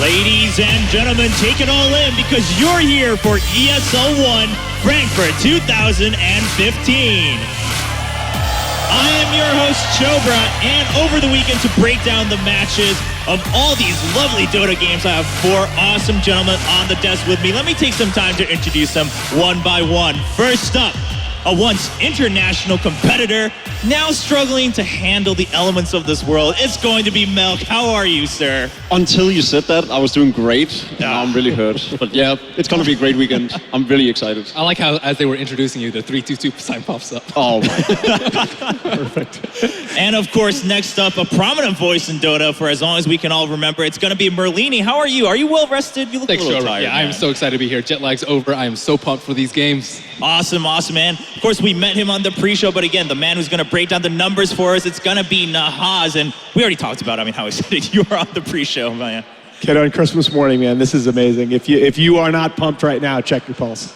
Ladies and gentlemen, take it all in because you're here for ESL One Frankfurt 2015. I am your host, Chobra, and over the weekend to break down the matches of all these lovely Dota games, I have four awesome gentlemen on the desk with me. Let me take some time to introduce them one by one. First up, a once international competitor, now struggling to handle the elements of this world. It's going to be Melk. How are you, sir? Until you said that, I was doing great. Now I'm really hurt. But yeah, it's going to be a great weekend. I'm really excited. I like how, as they were introducing you, the 322 sign pops up. Oh, my. Perfect. And of course, next up, a prominent voice in Dota for as long as we can all remember. It's going to be Merlini. How are you? Are you well rested? You look a little tired. Yeah, I'm so excited to be here. Jet lag's over. I am so pumped for these games. Awesome, awesome, man. Of course, we met him on the pre-show, but again, the man who's going to break down the numbers for us, it's going to be Nahaz. And we already talked about, how excited you are on the pre-show, man. Kid, on Christmas morning, man, this is amazing. If you are not pumped right now, check your pulse.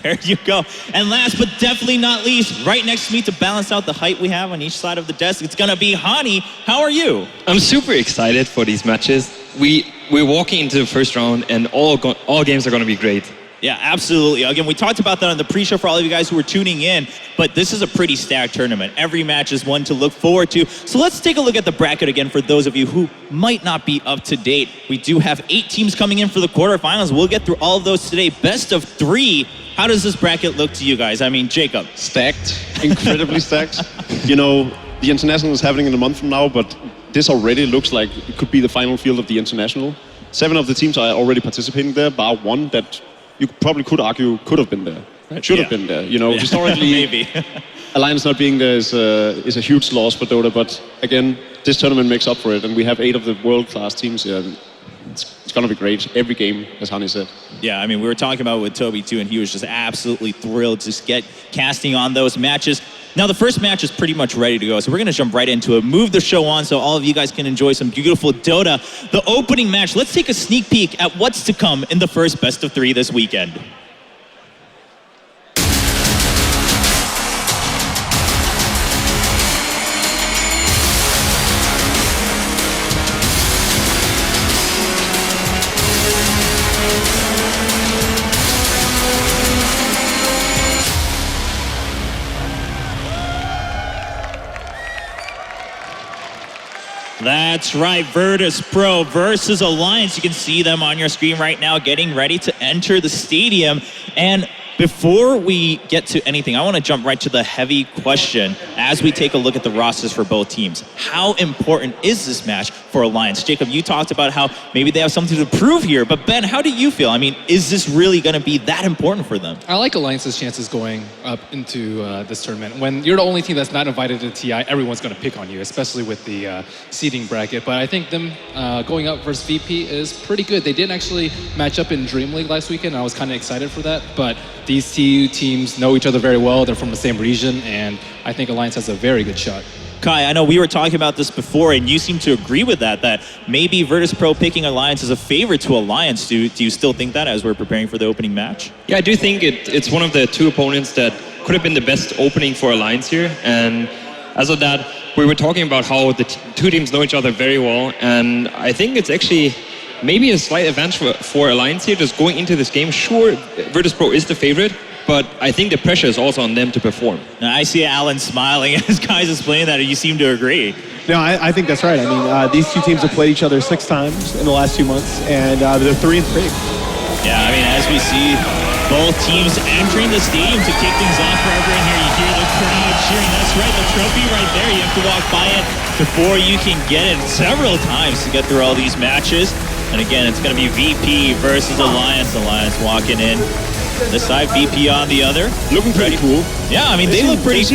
There you go. And last but definitely not least, right next to me to balance out the height we have on each side of the desk, it's going to be Hani. How are you? I'm super excited for these matches. We're walking into the first round, and all games are going to be great. Yeah, absolutely. Again, we talked about that on the pre-show for all of you guys who were tuning in, but this is a pretty stacked tournament. Every match is one to look forward to. So let's take a look at the bracket again for those of you who might not be up to date. We do have 8 teams coming in for the quarterfinals. We'll get through all of those today. Best of 3. How does this bracket look to you guys? Jacob. Stacked, incredibly stacked. You know, the international is happening in a month from now, but this already looks like it could be the final field of the international. 7 of the teams are already participating there, bar 1 that you probably could argue could have been there, should have been there. You know, historically, maybe. Alliance not being there is a huge loss for Dota, but again, this tournament makes up for it, and we have 8 of the world-class teams here. It's going to be great, every game, as Hani said. Yeah, we were talking about it with Toby too, and he was just absolutely thrilled to get casting on those matches. Now, the first match is pretty much ready to go, so we're going to jump right into it. Move the show on so all of you guys can enjoy some beautiful Dota. The opening match, let's take a sneak peek at what's to come in the first best of 3 this weekend. That's right, Virtus.Pro versus Alliance. You can see them on your screen right now getting ready to enter the stadium. And before we get to anything, I want to jump right to the heavy question as we take a look at the rosters for both teams. How important is this match for Alliance? Jacob, you talked about how maybe they have something to prove here, but Ben, how do you feel? Is this really going to be that important for them? I like Alliance's chances going up into this tournament. When you're the only team that's not invited to TI, everyone's going to pick on you, especially with the seeding bracket. But I think them going up versus VP is pretty good. They didn't actually match up in Dream League last weekend. I was kind of excited for that, but these 2 teams know each other very well. They're from the same region, and I think Alliance has a very good shot. Kai, I know we were talking about this before, and you seem to agree with that maybe Virtus.Pro picking Alliance is a favor to Alliance. Do you still think that as we're preparing for the opening match? Yeah, I do think it's one of the 2 opponents that could have been the best opening for Alliance here. And as of that, we were talking about how the 2 teams know each other very well, and I think it's actually maybe a slight advantage for Alliance here, just going into this game. Sure, Virtus.Pro is the favorite, but I think the pressure is also on them to perform. Now, I see Alan smiling as guys explaining that, and you seem to agree. No, I think that's right. These 2 teams have played each other 6 times in the last 2 months, and they're 3-3. Yeah, as we see both teams entering the stadium to kick things off for everyone here. You hear the crowd cheering. That's right, the trophy right there. You have to walk by it before you can get it several times to get through all these matches. And again, it's going to be VP versus Alliance. Alliance walking in this side, VP on the other. Looking pretty cool. Yeah, they look pretty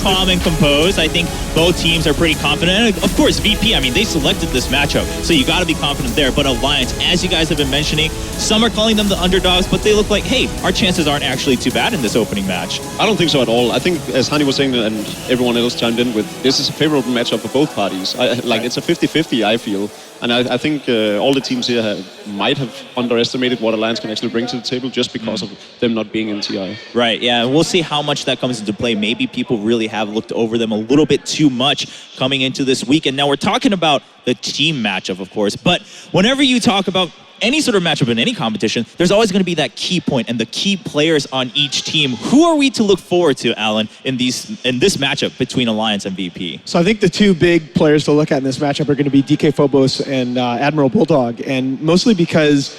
calm and composed. I think both teams are pretty confident. And of course, VP, they selected this matchup, so you got to be confident there. But Alliance, as you guys have been mentioning, some are calling them the underdogs, but they look like, hey, our chances aren't actually too bad in this opening match. I don't think so at all. I think, as Hani was saying, and everyone else chimed in with, this is a favorable matchup for both parties. It's a 50-50, I feel. And I think all the teams here might have underestimated what Alliance can actually bring to the table just because of them not being in TI. Right, yeah, and we'll see how much that comes into play. Maybe people really have looked over them a little bit too much coming into this weekend. Now, we're talking about the team matchup, of course, but whenever you talk about any sort of matchup in any competition, there's always going to be that key point and the key players on each team. Who are we to look forward to, Alan, in this matchup between Alliance and VP? So I think the two big players to look at in this matchup are going to be DK Phobos and Admiral Bulldog, and mostly because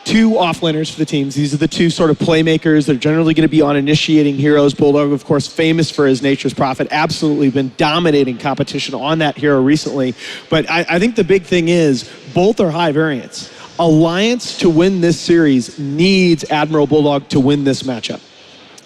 two offlaners for the teams. These are the two sort of playmakers. They're generally going to be on initiating heroes. Bulldog, of course, famous for his Nature's Prophet, absolutely been dominating competition on that hero recently. But I think the big thing is both are high variance. Alliance, to win this series, needs Admiral Bulldog to win this matchup.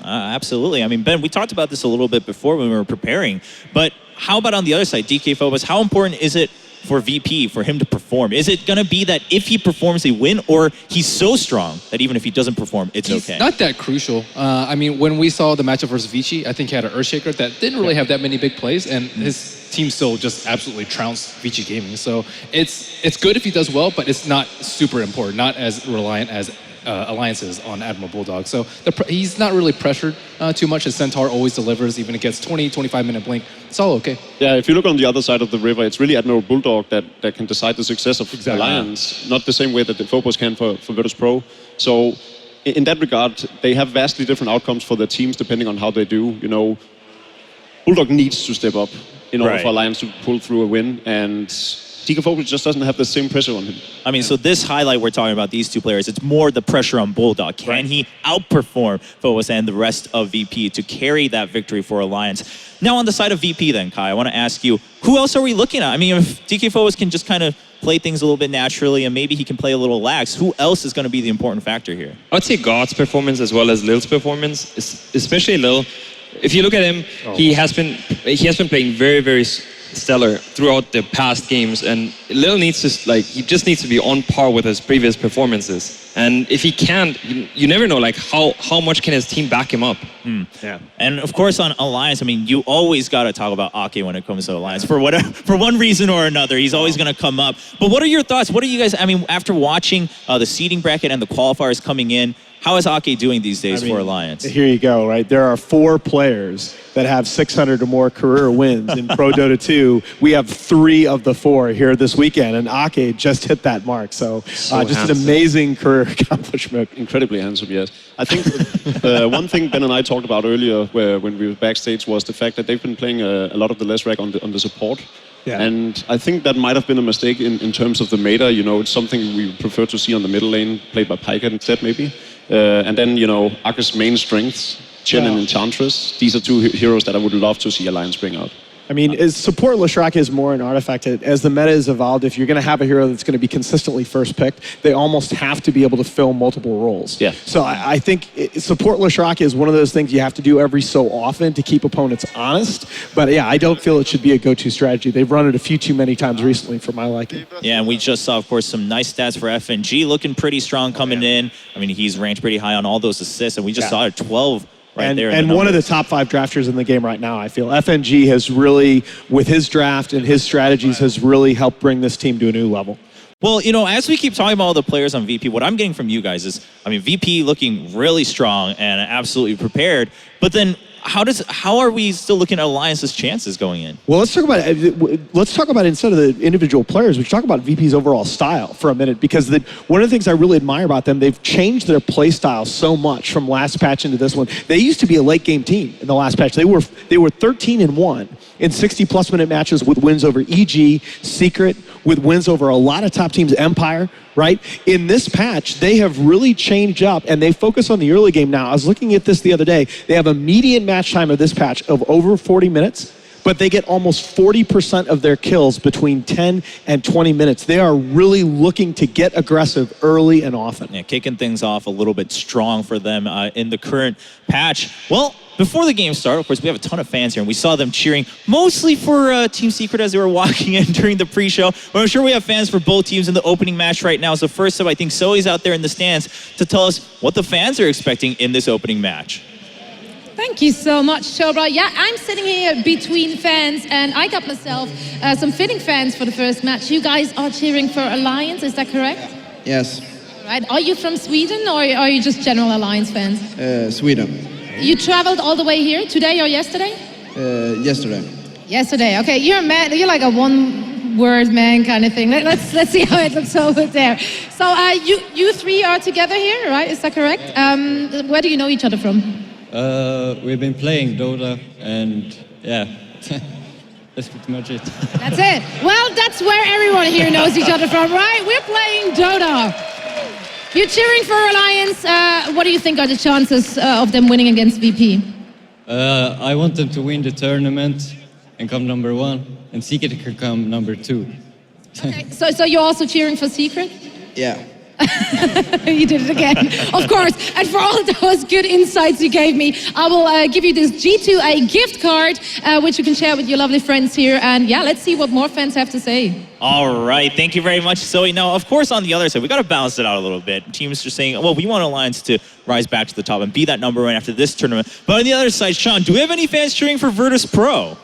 Absolutely. I mean, Ben, we talked about this a little bit before when we were preparing, but how about on the other side, DK Phobos? How important is it for VP, for him to perform? Is it going to be that if he performs, they win, or he's so strong that even if he doesn't perform, it's okay? Not that crucial. I mean, when we saw the matchup versus Vici, I think he had an Earthshaker that didn't really have that many big plays, and his team still just absolutely trounced Vici Gaming. So it's good if he does well, but it's not super important, not as reliant as Alliances on Admiral Bulldog. So he's not really pressured too much. His Centaur always delivers, even against 20, 25-minute blink. It's all okay. Yeah, if you look on the other side of the river, it's really Admiral Bulldog that can decide the success of Alliance, not the same way that the Phobos can for Virtus.Pro. So in that regard, they have vastly different outcomes for their teams depending on how they do. You know, Bulldog needs to step up in order for Alliance to pull through a win, and DK Phobos just doesn't have the same pressure on him. I mean, so this highlight we're talking about, these two players, it's more the pressure on Bulldog. Can he outperform Phobos and the rest of VP to carry that victory for Alliance? Now on the side of VP then, Kai, I want to ask you, who else are we looking at? I mean, if DK Phobos can just kind of play things a little bit naturally and maybe he can play a little lax, who else is going to be the important factor here? I would say God's performance as well as Lil's performance, especially Lil. If you look at him, he has been playing very, very stellar throughout the past games, and Lil needs to he just needs to be on par with his previous performances. And if he can't, you never know how much can his team back him up. Yeah. And of course on Alliance, I mean, you always got to talk about Ake when it comes to Alliance for one reason or another. He's always going to come up. But what are your thoughts? What are you guys? I mean, after watching the seeding bracket and the qualifiers coming in, how is Ake doing these days for Alliance? Here you go, right? There are 4 players that have 600 or more career wins in Pro Dota 2. We have 3 of the 4 here this weekend, and Ake just hit that mark. So just an amazing career accomplishment. Incredibly handsome, yes. I think one thing Ben and I talked about earlier when we were backstage was the fact that they've been playing a lot of the less rec on the support. Yeah. And I think that might have been a mistake in terms of the meta. You know, it's something we prefer to see on the middle lane, played by Pika instead, maybe. And then, you know, Ake's main strengths, Chen and Enchantress, these are 2 heroes that I would love to see Alliance bring out. I mean, support Lashraki is more an artifact. As the meta is evolved, if you're going to have a hero that's going to be consistently first picked, they almost have to be able to fill multiple roles. Yeah. So I think support Lashraki is one of those things you have to do every so often to keep opponents honest. But yeah, I don't feel it should be a go-to strategy. They've run it a few too many times recently for my liking. Yeah, and we just saw, of course, some nice stats for FNG, looking pretty strong coming in. I mean, he's ranked pretty high on all those assists, and we just saw 12 right there. And one of the top 5 drafters in the game right now, I feel. FNG has really, with his draft and his strategies, has really helped bring this team to a new level. Well, you know, as we keep talking about all the players on VP, what I'm getting from you guys is, I mean, VP looking really strong and absolutely prepared, but then how are we still looking at Alliance's chances going in? Well, let's talk about instead of the individual players, we should talk about VP's overall style for a minute, because one of the things I really admire about them, they've changed their play style so much from last patch into this one. They used to be a late game team in the last patch. They were 13-1 in 60+ minute matches with wins over EG, Secret, with wins over a lot of top teams, Empire, right? In this patch, they have really changed up, and they focus on the early game now. I was looking at this the other day. They have a median match time of this patch of over 40 minutes, but they get almost 40% of their kills between 10 and 20 minutes. They are really looking to get aggressive early and often. Yeah, kicking things off a little bit strong for them in the current patch. Well, before the game started, of course, we have a ton of fans here, and we saw them cheering mostly for Team Secret as they were walking in during the pre-show. But I'm sure we have fans for both teams in the opening match right now. So first up, I think Zoe's out there in the stands to tell us what the fans are expecting in this opening match. Thank you so much, Shobra. Yeah, I'm sitting here between fans, and I got myself some fitting fans for the first match. You guys are cheering for Alliance, is that correct? Yes. Right. Are you from Sweden, or are you just general Alliance fans? Sweden. You traveled all the way here today or yesterday? Yesterday. Yesterday. Okay, you're a man. You're like a word, man, kind of thing. Let's see how it looks over there. So you three are together here, right? Is that correct? Where do you know each other from? We've been playing Dota, and yeah, that's pretty much it. That's it. Well, that's where everyone here knows each other from, right? We're playing Dota. You're cheering for Alliance. What do you think are the chances of them winning against VP? I want them to win the tournament and come number 1, and Secret can come number 2. Okay, so you're also cheering for Secret? Yeah. You did it again, of course. And for all those good insights you gave me, I will give you this G2A gift card, which you can share with your lovely friends here. And yeah, let's see what more fans have to say. All right, thank you very much, Zoe. Now, of course, on the other side, we got to balance it out a little bit. Teams are saying, well, we want Alliance to rise back to the top and be that number 1 after this tournament. But on the other side, Sean, do we have any fans cheering for Virtus.Pro?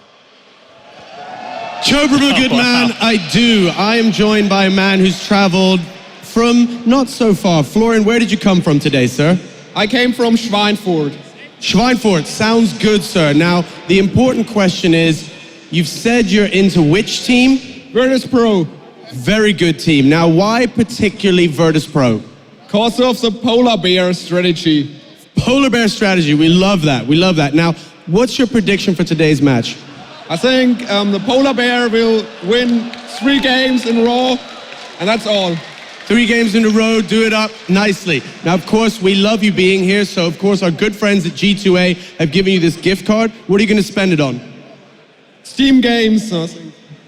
Chobrama, good man, I do. I am joined by a man who's traveled from not so far. Florian, where did you come from today, sir? I came from Schweinfurt. Schweinfurt, sounds good, sir. Now, the important question is, you've said you're into which team? Virtus.Pro. Very good team. Now, why particularly Virtus.Pro? Because of the polar bear strategy. Polar bear strategy, we love that, we love that. Now, what's your prediction for today's match? I think the polar bear will win 3 games in a row, and that's all. 3 games in a row, do it up nicely. Now, of course, we love you being here, so of course our good friends at G2A have given you this gift card. What are you going to spend it on? Steam games.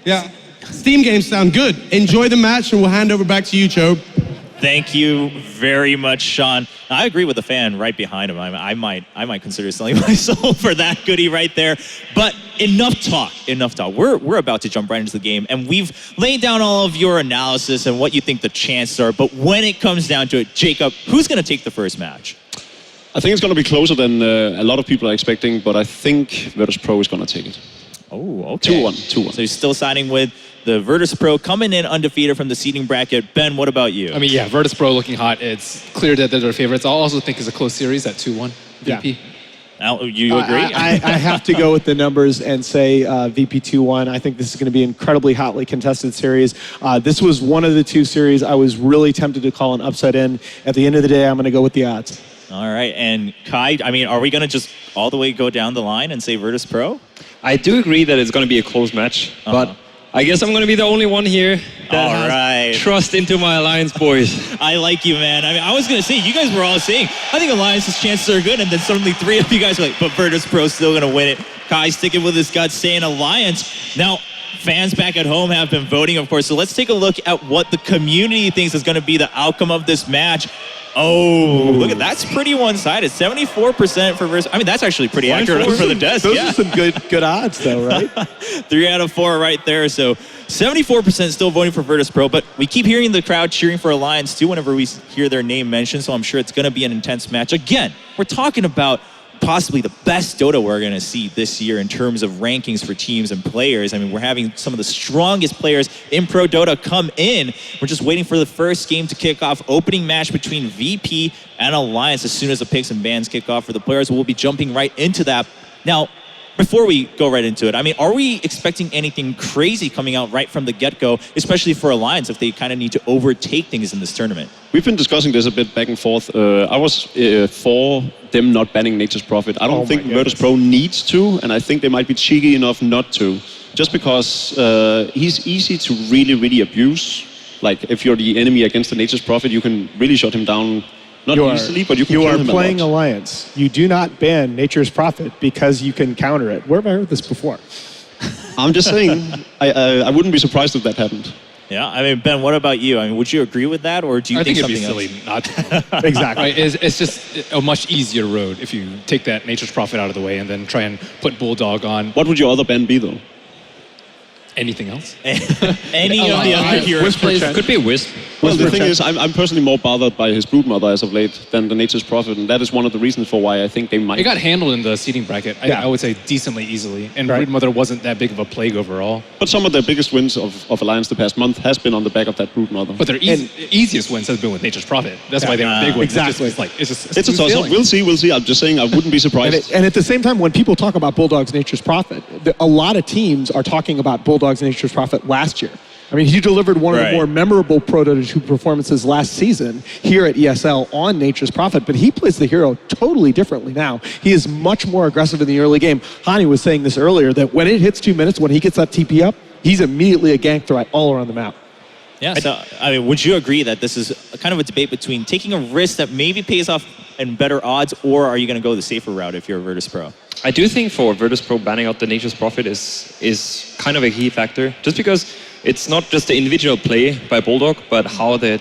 Yeah. Steam games sound good. Enjoy the match, and we'll hand over back to you, Chob. Thank you very much, Sean. I agree with the fan right behind him. I might consider selling my soul for that goodie right there. But enough talk. We're about to jump right into the game, and we've laid down all of your analysis and what you think the chances are. But when it comes down to it, Jacob, who's going to take the first match? I think it's going to be closer than a lot of people are expecting, but I think Virtus.Pro is going to take it. Oh, okay. 2-1. So he's still siding with the Virtus.Pro, coming in undefeated from the seeding bracket. Ben, what about you? I mean, yeah, Virtus.Pro looking hot. It's clear that they're their favorites. I also think it's a close series at 2-1 VP. Yeah. You agree? I have to go with the numbers and say VP 2-1. I think this is going to be an incredibly hotly contested series. This was one of the 2 series I was really tempted to call an upset in. At the end of the day, I'm going to go with the odds. All right, and Kai, I mean, are we going to just all the way go down the line and say Virtus.Pro? I do agree that it's going to be a close match, but I guess I'm going to be the only one here that has trust into my Alliance boys. I like you, man. I mean, I was going to say, you guys were all saying, I think Alliance's chances are good, and then suddenly 3 of you guys were like, but Virtus.Pro still going to win it. Kai sticking with his guts, saying Alliance. Now, fans back at home have been voting, of course, so let's take a look at what the community thinks is going to be the outcome of this match. Oh, look at that's pretty one-sided. 74% for Virtus. I mean, that's actually pretty accurate for the desk. Those are some good odds, though, right? 3 out of 4 right there. So 74% still voting for Virtus.Pro, but we keep hearing the crowd cheering for Alliance too whenever we hear their name mentioned. So I'm sure it's going to be an intense match. Again, we're talking about possibly the best Dota we're going to see this year in terms of rankings for teams and players. I mean, we're having some of the strongest players in Pro Dota come in. We're just waiting for the first game to kick off. Opening match between VP and Alliance as soon as the picks and bans kick off for the players. We'll be jumping right into that. Now, before we go right into it, I mean, are we expecting anything crazy coming out right from the get-go, especially for Alliance if they kind of need to overtake things in this tournament? We've been discussing this a bit back and forth. I was for them not banning Nature's Prophet. I don't think Virtus.Pro needs to, and I think they might be cheeky enough not to. Just because he's easy to really abuse. Like, if you're the enemy against the Nature's Prophet, you can really shut him down. Not easily, but you can kill him a lot. You are playing Alliance. You do not ban Nature's Prophet because you can counter it. Where have I heard this before? I'm just saying, I wouldn't be surprised if that happened. Yeah, I mean, Ben, what about you? I mean, would you agree with that, or do you think something else? I think it'd be silly not. Exactly. Right? It's just a much easier road if you take that Nature's Prophet out of the way and then try and put Bulldog on. What would your other ban be, though? Anything else? Any of the other heroes? Could be Wisp. Well, the thing is, I'm personally more bothered by his Broodmother as of late than the Nature's Prophet, and that is one of the reasons for why I think they might. It got handled in the seeding bracket, I would say, decently easily, and Broodmother wasn't that big of a plague overall. But some of their biggest wins of Alliance the past month has been on the back of that Broodmother. But their easiest wins has been with Nature's Prophet. That's why they were big wins. Exactly. It's a toss-up. We'll see. I'm just saying I wouldn't be surprised. And at the same time, when people talk about Bulldog's Nature's Prophet, a lot of teams are talking about Bulldog's Nature's Prophet last year. I mean, he delivered one of the Right. more memorable Pro Dota 2 performances last season here at ESL on Nature's Prophet, but he plays the hero totally differently now. He is much more aggressive in the early game. Hani was saying this earlier, that when it hits 2 minutes, when he gets that TP up, he's immediately a gank threat all around the map. Yeah, so I mean, would you agree that this is kind of a debate between taking a risk that maybe pays off and better odds, or are you going to go the safer route if you're a Virtus.Pro? I do think for Virtus.Pro banning out the Nature's Prophet is kind of a key factor, just because it's not just the individual play by Bulldog, but how the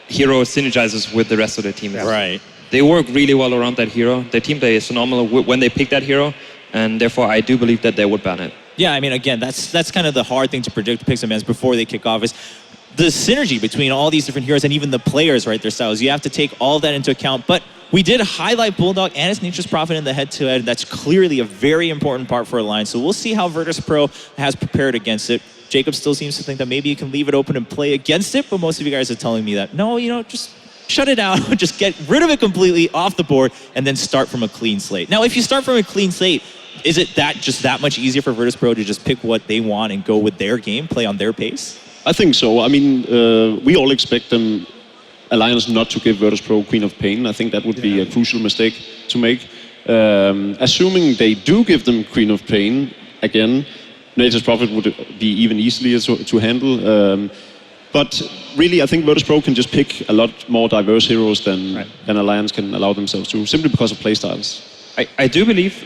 hero synergizes with the rest of the team. Right. They work really well around that hero. Their team play is phenomenal when they pick that hero, and therefore I do believe that they would ban it. Yeah, I mean, again, that's kind of the hard thing to predict picks and bans before they kick off is the synergy between all these different heroes and even the players, right, their styles. You have to take all of that into account. But we did highlight Bulldog and his Nature's Prophet in the head-to-head. That's clearly a very important part for Alliance. So we'll see how Virtus.Pro has prepared against it. Jacob still seems to think that maybe you can leave it open and play against it, but most of you guys are telling me that, no, just shut it out, just get rid of it completely off the board, and then start from a clean slate. Now, if you start from a clean slate, is it just that much easier for Virtus.Pro to just pick what they want and go with their game, play on their pace? I think so. I mean, we all expect them, Alliance, not to give Virtus.Pro Queen of Pain. I think that would be a crucial mistake to make. Assuming they do give them Queen of Pain, again, Nature's Prophet would be even easier to handle. But really, I think Virtus.Pro can just pick a lot more diverse heroes than Alliance can allow themselves to, simply because of playstyles. I do believe,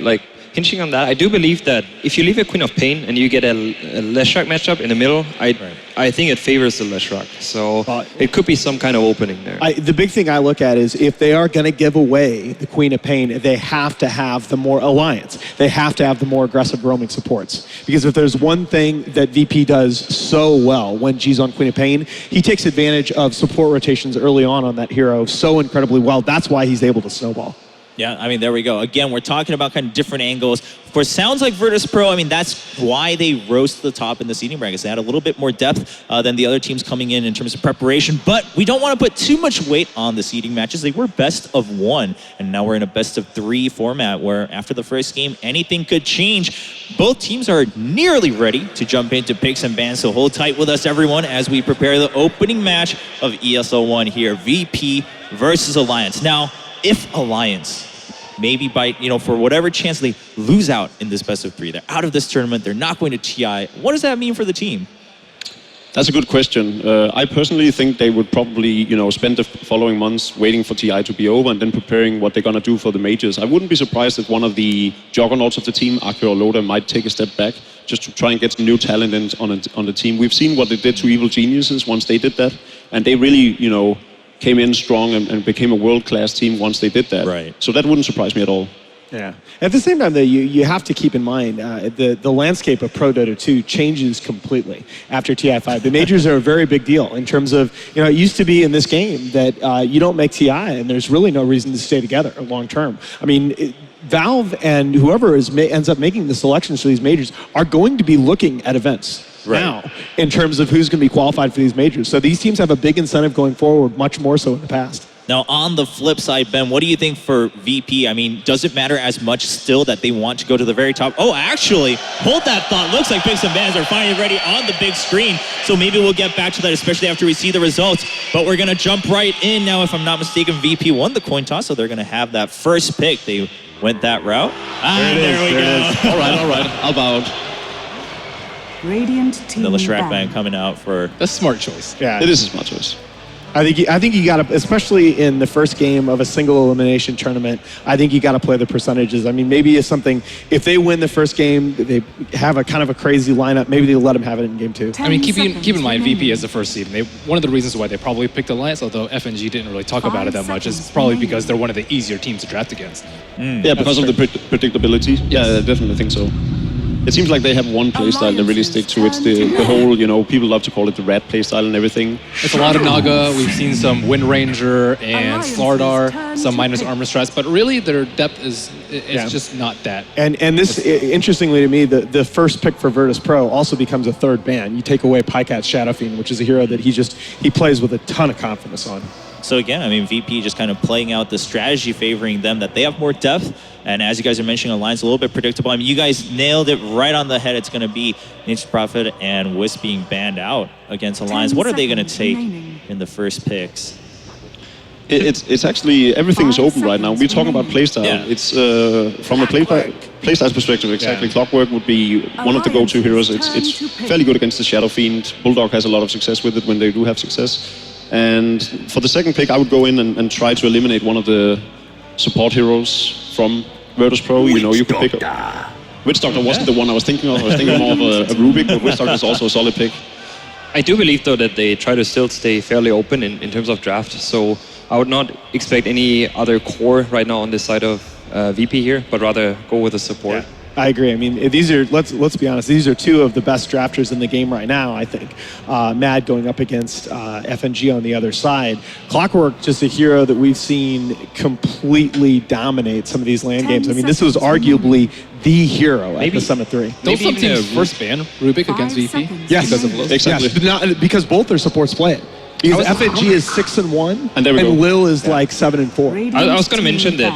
hinging on that, I do believe that if you leave a Queen of Pain and you get a Leshrac matchup in the middle, I think it favors the Leshrac. So it could be some kind of opening there. The big thing I look at is if they are going to give away the Queen of Pain, they have to have the more Alliance. They have to have the more aggressive roaming supports. Because if there's one thing that VP does so well when G's on Queen of Pain, he takes advantage of support rotations early on that hero so incredibly well. That's why he's able to snowball. Yeah, I mean, there we go. Again, we're talking about kind of different angles. Of course, sounds like Virtus.Pro, I mean, that's why they rose to the top in the seeding brackets. They had a little bit more depth than the other teams coming in terms of preparation, but we don't want to put too much weight on the seeding matches. They were best of one, and now we're in a best of three format where after the first game, anything could change. Both teams are nearly ready to jump into picks and bans, so hold tight with us, everyone, as we prepare the opening match of ESL One here, VP versus Alliance. Now, if Alliance, maybe by, for whatever chance they lose out in this best of three, they're out of this tournament, they're not going to TI, what does that mean for the team? That's a good question. I personally think they would probably, spend the following months waiting for TI to be over and then preparing what they're going to do for the majors. I wouldn't be surprised if one of the juggernauts of the team, Akio or Loda, might take a step back just to try and get some new talent in on the team. We've seen what they did to Evil Geniuses once they did that, and they really, came in strong and became a world-class team once they did that. Right. So that wouldn't surprise me at all. Yeah. At the same time, though, you have to keep in mind the landscape of Pro Dota 2 changes completely after TI5. The majors are a very big deal in terms of, it used to be in this game that you don't make TI and there's really no reason to stay together long term. I mean, Valve and whoever ends up making the selections for these majors are going to be looking at events now in terms of who's going to be qualified for these majors. So these teams have a big incentive going forward, much more so in the past. Now, on the flip side, Ben, what do you think for VP? I mean, does it matter as much still that they want to go to the very top? Oh, actually, hold that thought. Looks like picks and bans are finally ready on the big screen. So maybe we'll get back to that, especially after we see the results. But we're going to jump right in now. If I'm not mistaken, VP won the coin toss, so they're going to have that first pick. They went that route. There we go. All right. I'll bow out. Radiant team The Leshrac band coming out for... That's a smart choice. Yeah. It is a smart choice. I think you got to, especially in the first game of a single elimination tournament, I think you got to play the percentages. I mean, maybe it's something, if they win the first game, they have a kind of a crazy lineup, maybe they'll let them have it in game two. I mean, keep in mind, VP is the first seed. One of the reasons why they probably picked Alliance, although FNG didn't really talk about it that much, is probably because they're one of the easier teams to draft against. Yeah, because of the predictability. Yes. Yeah, I definitely think so. It seems like they have one playstyle they really stick to. It's the whole, people love to call it the rat playstyle and everything. It's a lot of Naga. We've seen some Wind Ranger and Slardar, some minus armor strats, but really their depth is just not that. And this, interestingly to me, the first pick for Virtus.Pro also becomes a third ban. You take away Pycat's Shadow Fiend, which is a hero that he plays with a ton of confidence on. So again, I mean, VP just kind of playing out the strategy favoring them, that they have more depth. And as you guys are mentioning, Alliance a little bit predictable. I mean, you guys nailed it right on the head. It's going to be Nature's Prophet and Wisp being banned out against Alliance. What are they going to take in the first picks? It's actually, everything is open right now. We're talking about playstyle. Yeah. It's from a playstyle perspective, exactly. Clockwork would be one of the go-to heroes. It's fairly good against the Shadow Fiend. Bulldog has a lot of success with it when they do have success. And for the second pick, I would go in and try to eliminate one of the support heroes from Virtus.Pro. You know, you could pick up. Witch Doctor wasn't the one I was thinking of. I was thinking more of a Rubik, but Witch Doctor is also a solid pick. I do believe, though, that they try to still stay fairly open in terms of draft. So I would not expect any other core right now on this side of VP here, but rather go with the support. Yeah. I agree. I mean, these are, let's be honest, these are two of the best drafters in the game right now, I think. Mad going up against FNG on the other side. Clockwork, just a hero that we've seen completely dominate some of these land games. I mean, this was arguably the hero at the Summit 3. Don't some teams first ban Rubik against VP? Yes. Because of Lil? Exactly. Yes, but not, because both their supports play it. Because FNG is 6-1, and Lil is like 7-4. I was going to mention that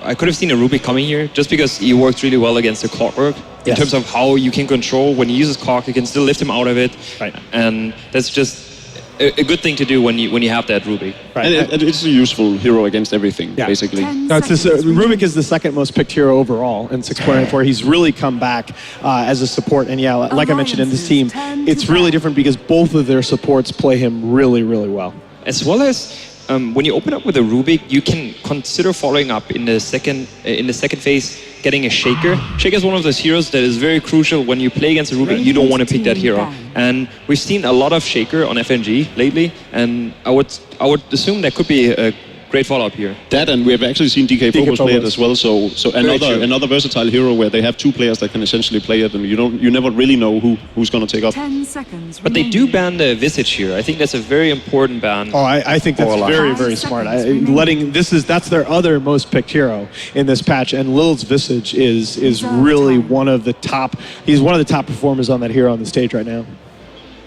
I could have seen a Rubik coming here just because he works really well against the Clockwork in terms of how you can control. When he uses Clock, you can still lift him out of it. Right. And that's just a good thing to do when you have that Rubik. Right. And it's a useful hero against everything, basically. No, it's this, Rubik is the second most picked hero overall in 6.4. He's really come back as a support. And yeah, like I mentioned in this team, it's really different because both of their supports play him really, really well. As well as when you open up with a Rubik, you can consider following up in the second phase, getting a Shaker. Shaker is one of those heroes that is very crucial when you play against a Rubik. You don't want to pick that hero, and we've seen a lot of Shaker on FNG lately, and I would assume that could be a great follow-up here. That, and we have actually seen DK Phobos play it as well. So another versatile hero where they have two players that can essentially play it, and you never really know who's going to take up. 10 seconds. But they do ban the Visage here. I think that's a very important ban. Oh, I think that's very, very smart. That's their other most picked hero in this patch, and Lil's Visage is really one of the top. He's one of the top performers on that hero on the stage right now.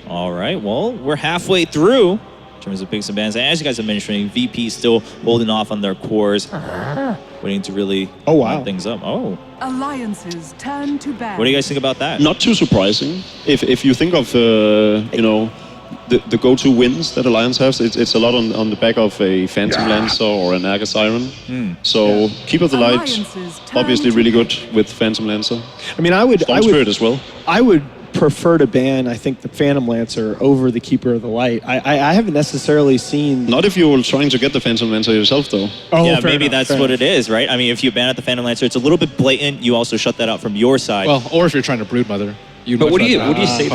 All right, well, we're halfway through in terms of picks and bans. As you guys are mentioning, VP still holding off on their cores, waiting to really line things up. Alliances turn to ban. What do you guys think about that? Not too surprising. If you think of you know, the go-to wins that Alliance has, it's a lot on the back of a Phantom Lancer or an Naga Siren. So Keep of the Light, obviously really good with Phantom Lancer. I mean, I would Spirit as well. I would prefer to ban, I think, the Phantom Lancer over the Keeper of the Light. I haven't necessarily seen... Not if you're trying to get the Phantom Lancer yourself, though. Oh, yeah, maybe that's what it is, right? I mean, if you ban out the Phantom Lancer, it's a little bit blatant. You also shut that out from your side. Well, or if you're trying to Broodmother. But would you say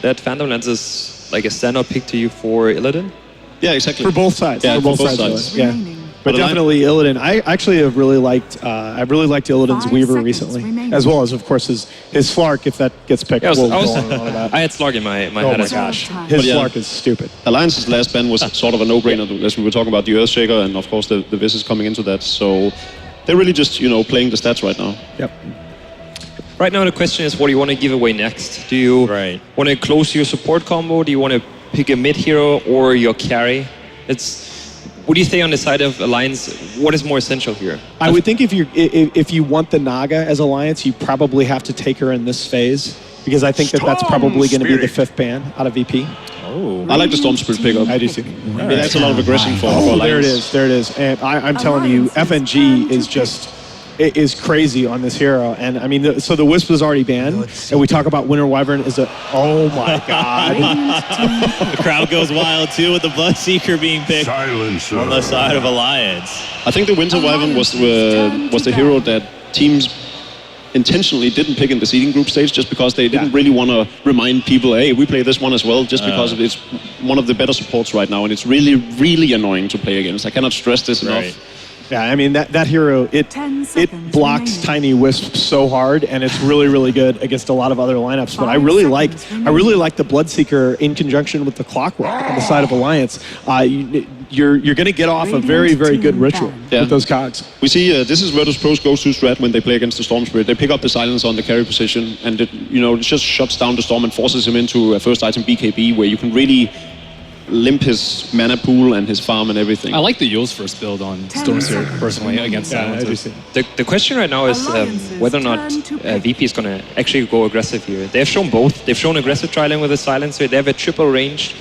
that Phantom Lancer is like a standout pick to you for Illidan? Yeah, exactly. For both sides. Yeah, for both sides. Yeah. But But definitely Illidan. I actually have really liked. I've really liked Illidan's Weaver recently, as well as, of course, his Slark. If that gets picked, Yeah, I had Slark in my oh head my as well. gosh, his Slark is stupid. Alliance's last ban was sort of a no-brainer, as we were talking about the Earthshaker, and of course the Visage coming into that. So they're really just playing the stats right now. Yep. Right now the question is, what do you want to give away next? Do you want to close your support combo? Do you want to pick a mid hero or your carry? Would you say on the side of Alliance, what is more essential here? I would think if you want the Naga as Alliance, you probably have to take her in this phase, because I think that's probably going to be the 5th ban out of VP. Oh, I like the Storm Spirit pickup. I do too. It adds a lot of aggression for Alliance. There it is. And I'm telling you, FNG is crazy on this hero. And I mean, so the Wisp was already banned, and we talk about Winter Wyvern oh my god. The crowd goes wild too with the Bloodseeker being picked on the side of Alliance. I think the Winter Wyvern was the hero that teams intentionally didn't pick in the seeding group stage, just because they didn't really want to remind people, hey, we play this one as well, just because it's one of the better supports right now, and it's really, really annoying to play against. I cannot stress this enough. Yeah, I mean, that hero, it blocks Tiny Wisp so hard, and it's really, really good against a lot of other lineups. But I really like the Bloodseeker in conjunction with the Clockwork on the side of Alliance. You're going to get off a very, very good ritual with those cogs. We see this is Virtus.Pro's go-to strat when they play against the Storm Spirit. They pick up the silence on the carry position, and it just shuts down the Storm and forces him into a first item BKB, where you can really limp his mana pool and his farm and everything. I like the Yule's first build on Stormseer personally against Silencers. The question right now is whether or not VP is going to actually go aggressive here. They've shown both. They've shown aggressive trialing with a Silencer. They have a triple range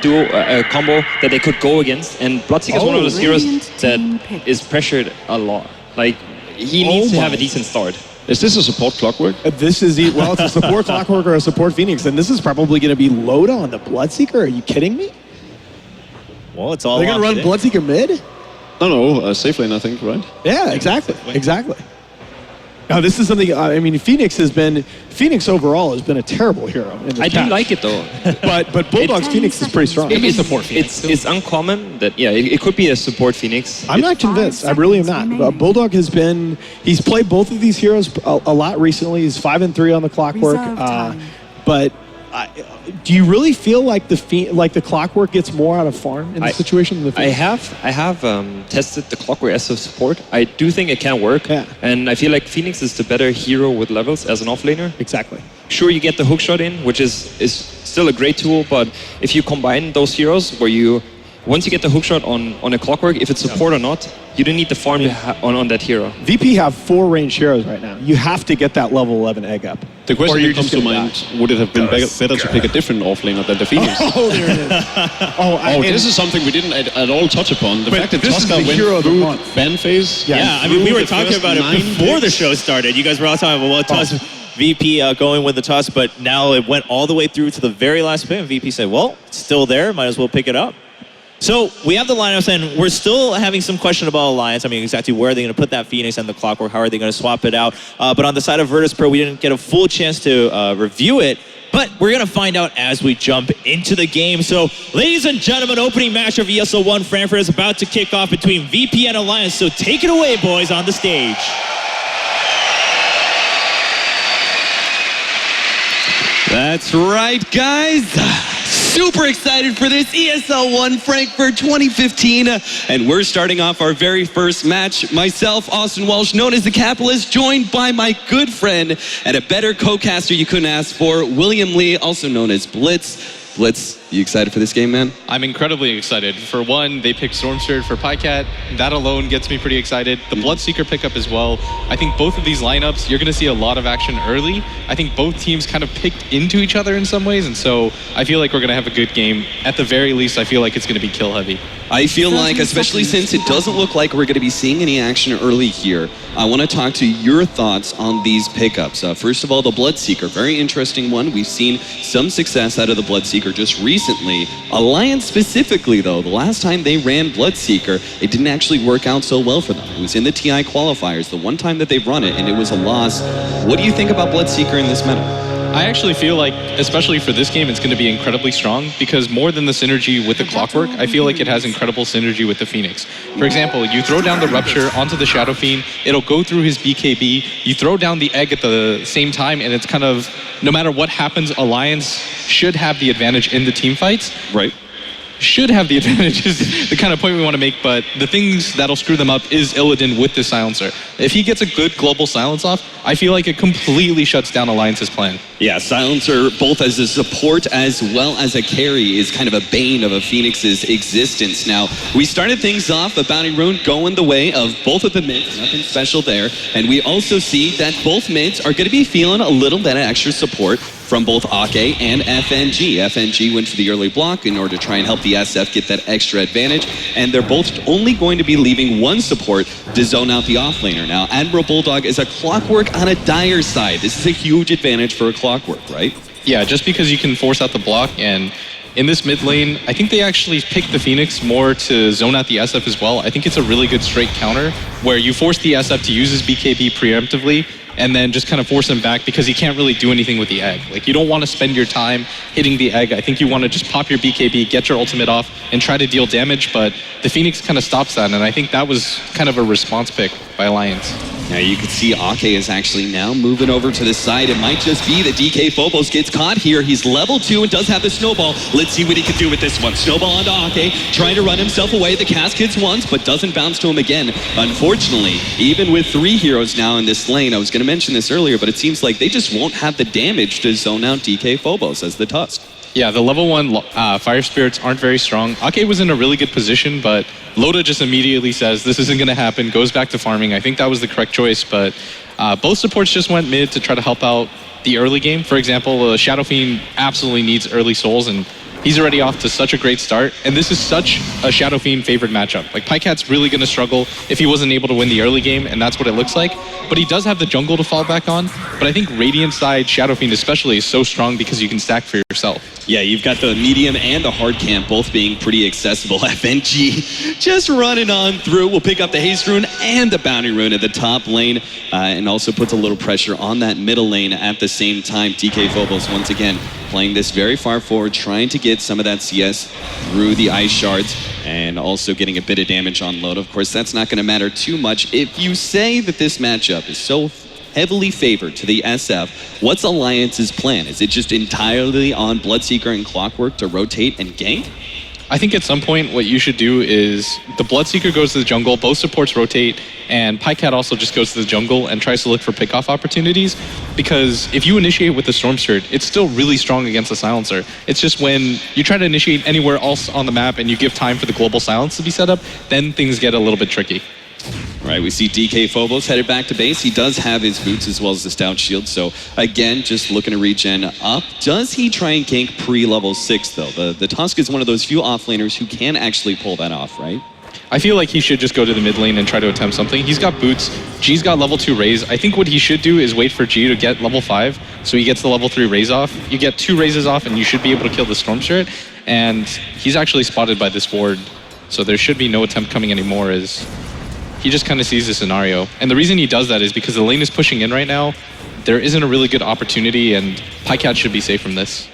duo combo that they could go against. And Bloodseeker is one of those heroes that is pressured a lot. Like, he needs to have a decent start. Is this a support Clockwork? This is, well, it's a support Clockwork or a support Phoenix, and this is probably going to be Loda on the Bloodseeker. Are you kidding me? Well, it's all They're going to run Bloodseeker mid? No, safe lane, I think, right? Yeah, exactly. Now, this is something, I mean, Phoenix overall has been a terrible hero in this I do patch. like it though. But Bulldog's Phoenix is pretty strong. Maybe a support Phoenix. It's uncommon that, it could be a support Phoenix. I'm not convinced. I really am not. Bulldog he's played both of these heroes a lot recently. He's 5-3 on the Clockwork. But do you really feel like the Clockwork gets more out of farm in this situation than the Phoenix? I have tested the Clockwork as a support. I do think it can work. Yeah. And I feel like Phoenix is the better hero with levels as an offlaner. Exactly. Sure, you get the hookshot in, which is still a great tool, but if you combine those heroes where once you get the hookshot on a Clockwork, if it's support or not, you don't need the farm on that hero. VP have 4 ranged heroes right now. You have to get that level 11 egg up. The question that comes to mind, would it have been better to pick a different offlaner than the Phoenix? Oh, there it is. This is something we didn't at all touch upon. The fact that this is Tosca the went hero of the through month. ban phase. Yeah, I mean, we were talking about it before the show started. You guys were all talking about, Toss VP going with the toss, but now it went all the way through to the very last pick, and VP said, well, it's still there, might as well pick it up. So we have the lineups, and we're still having some question about Alliance. I mean, exactly where are they going to put that Phoenix and the Clockwork? How are they going to swap it out? But on the side of Virtus.Pro, we didn't get a full chance to review it. But we're going to find out as we jump into the game. So, ladies and gentlemen, opening match of ESL One Frankfurt is about to kick off between VP and Alliance. So take it away, boys, on the stage. That's right, guys. Super excited for this ESL One Frankfurt 2015. And we're starting off our very first match. Myself, Austin Walsh, known as the Capitalist, joined by my good friend and a better co-caster you couldn't ask for, William Lee, also known as Blitz. Blitz, you excited for this game, man? I'm incredibly excited. For one, they picked Stormseer for Pycat. That alone gets me pretty excited. The Bloodseeker pickup as well. I think both of these lineups, you're going to see a lot of action early. I think both teams kind of picked into each other in some ways, and so I feel like we're going to have a good game. At the very least, I feel like it's going to be kill heavy. I feel like, especially since it doesn't look like we're going to be seeing any action early here, I want to talk to your thoughts on these pickups. First of all, the Bloodseeker, very interesting one. We've seen some success out of the Bloodseeker just recently. Alliance specifically, though, the last time they ran Bloodseeker, it didn't actually work out so well for them. It was in the TI qualifiers, the one time that they've run it, and it was a loss. What do you think about Bloodseeker in this meta? I actually feel like, especially for this game, it's going to be incredibly strong because more than the synergy with the Clockwork, I feel like it has incredible synergy with the Phoenix. For example, you throw down the Rupture onto the Shadow Fiend, it'll go through his BKB, you throw down the Egg at the same time, and it's kind of, no matter what happens, Alliance should have the advantage in the team fights. Right. Should have the advantage is the kind of point we want to make, but the things that'll screw them up is Illidan with the Silencer. If he gets a good global silence off, I feel like it completely shuts down Alliance's plan. Yeah, Silencer, both as a support as well as a carry, is kind of a bane of a Phoenix's existence. Now, we started things off, a Bounty Rune going the way of both of the mids, nothing special there, and we also see that both mids are going to be feeling a little bit of extra support from both Ake and FNG. FNG went for the early block in order to try and help the SF get that extra advantage, and they're both only going to be leaving one support to zone out the offlaner. Now, Admiral Bulldog is a Clockwork on a Dire side. This is a huge advantage for a Clockwork, right? Yeah, just because you can force out the block, and in this mid lane, I think they actually picked the Phoenix more to zone out the SF as well. I think it's a really good straight counter where you force the SF to use his BKB preemptively and then just kind of force him back because he can't really do anything with the Egg. Like, you don't want to spend your time hitting the Egg. I think you want to just pop your BKB, get your ultimate off, and try to deal damage, but the Phoenix kind of stops that, and I think that was kind of a response pick by Alliance. Now you can see Ake is actually now moving over to the side. It might just be that DK Phobos gets caught here. He's level 2 and does have the Snowball. Let's see what he can do with this one. Snowball onto Ake, trying to run himself away. The cast hits once, but doesn't bounce to him again. Unfortunately, even with 3 heroes now in this lane, I was going to mention this earlier, but it seems like they just won't have the damage to zone out DK Phobos as the Tusk. Yeah, the level 1 Fire Spirits aren't very strong. Ake was in a really good position, but Loda just immediately says, this isn't going to happen, goes back to farming. I think that was the correct choice, but both supports just went mid to try to help out the early game. For example, Shadow Fiend absolutely needs early souls, and he's already off to such a great start. And this is such a Shadow Fiend favored matchup. Like, Pycat's really going to struggle if he wasn't able to win the early game, and that's what it looks like. But he does have the jungle to fall back on. But I think Radiant side, Shadow Fiend especially, is so strong because you can stack for yourself. Yeah, you've got the medium and the hard camp both being pretty accessible. FNG just running on through. We'll pick up the haste rune and the bounty rune at the top lane, and also puts a little pressure on that middle lane at the same time. DK Phobos once again playing this very far forward, trying to get some of that CS through the ice shards, and also getting a bit of damage on load. Of course, that's not going to matter too much. If you say that this matchup is so heavily favored to the SF, what's Alliance's plan? Is it just entirely on Bloodseeker and Clockwork to rotate and gank? I think at some point what you should do is the Bloodseeker goes to the jungle, both supports rotate, and Pycat also just goes to the jungle and tries to look for pickoff opportunities, because if you initiate with the Storm Spirit, it's still really strong against the Silencer. It's just when you try to initiate anywhere else on the map and you give time for the global silence to be set up, then things get a little bit tricky. Right, we see DK Phobos headed back to base. He does have his boots as well as the stout shield, so again, just looking to regen up. Does he try and gank pre-level 6 though? The Tusk is one of those few offlaners who can actually pull that off, right? I feel like he should just go to the mid lane and try to attempt something. He's got boots, G's got level 2 raise. I think what he should do is wait for G to get level 5, so he gets the level 3 raise off. You get 2 raises off and you should be able to kill the Storm Spirit, and he's actually spotted by this ward, so there should be no attempt coming anymore, as he just kind of sees the scenario. And the reason he does that is because the lane is pushing in right now. There isn't a really good opportunity, and Pycat should be safe from this.